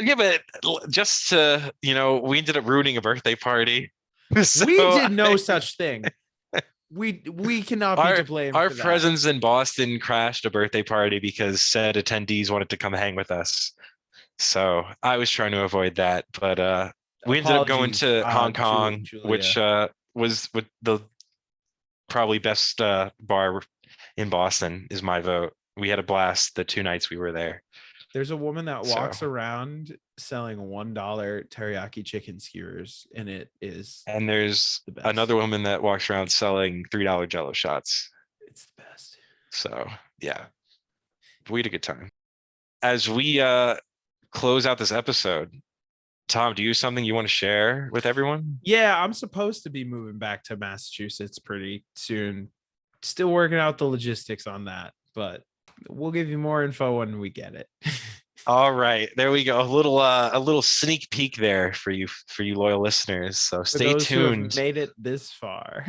yeah, but just to we ended up ruining a birthday party. So We did no such thing. We cannot be to blame our for that. presence in Boston crashed a birthday party because said attendees wanted to come hang with us. So I was trying to avoid that, but we ended up going Apologies, to Hong Kong, which Julia. was with the probably best bar in Boston is my vote. We had a blast the 2 nights we were there. There's a woman that So walks around selling $1 teriyaki chicken skewers, and it is and there's the best. another woman that walks around selling $3 Jello shots. It's the best. So yeah, we had a good time. As we close out this episode, Tom, do you have something you want to share with everyone? Yeah, I'm supposed to be moving back to Massachusetts pretty soon. Still working out the logistics on that, but we'll give you more info when we get it. All right, there we go. A little sneak peek there for you loyal listeners. So For stay those who have tuned. made it this far.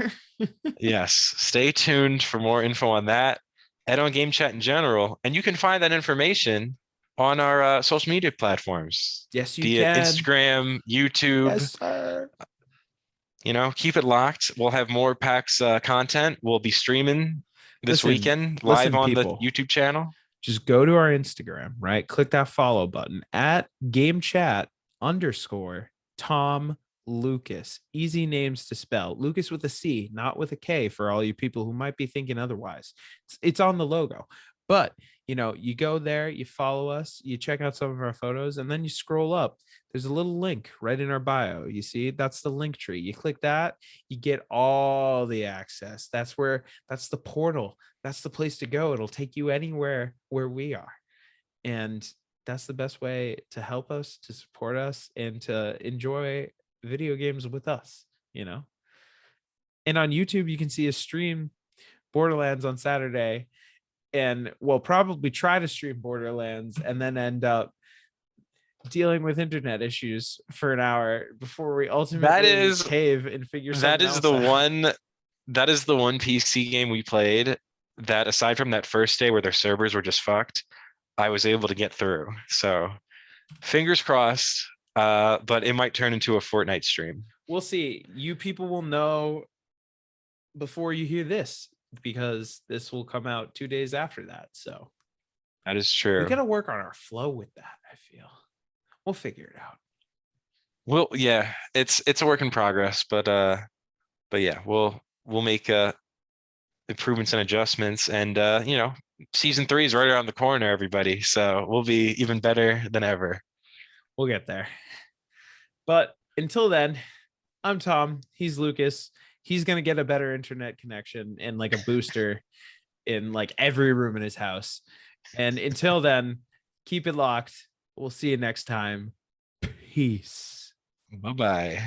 Yes, stay tuned for more info on that and on Game Chat in general. And you can find that information on our social media platforms, Yes, you be it can. Instagram, YouTube. Yes, sir. Keep it locked. We'll have more PAX content. We'll be streaming this weekend live on the people. YouTube channel. Just go to our Instagram, right? Click that follow button at GameChat_Tom Lucas. Easy names to spell. Lucas with a C, not with a K, for all you people who might be thinking otherwise. It's on the logo. But you go there, you follow us, you check out some of our photos, and then you scroll up. There's a little link right in our bio. You see, that's the link tree. You click that, you get all the access. That's the portal. That's the place to go. It'll take you anywhere where we are. And that's the best way to help us, to support us, and to enjoy video games with us, And on YouTube, you can see a stream Borderlands on Saturday, and we'll probably try to stream Borderlands and then end up dealing with internet issues for an hour before we ultimately cave and figure something else out. That is the one PC game we played that, aside from that first day where their servers were just fucked, I was able to get through. So fingers crossed, but it might turn into a Fortnite stream. We'll see. You people will know before you hear this, because this will come out 2 days after that. So that is true. We got to work on our flow with that. I feel we'll figure it out. Well, yeah, it's a work in progress, but yeah, we'll make improvements and adjustments, and season 3 is right around the corner, everybody. So we'll be even better than ever. We'll get there. But until then, I'm Tom. He's Lucas. he's gonna get a better internet connection and like a booster in like every room in his house. And until then, keep it locked. We'll see you next time. Peace. Bye-bye.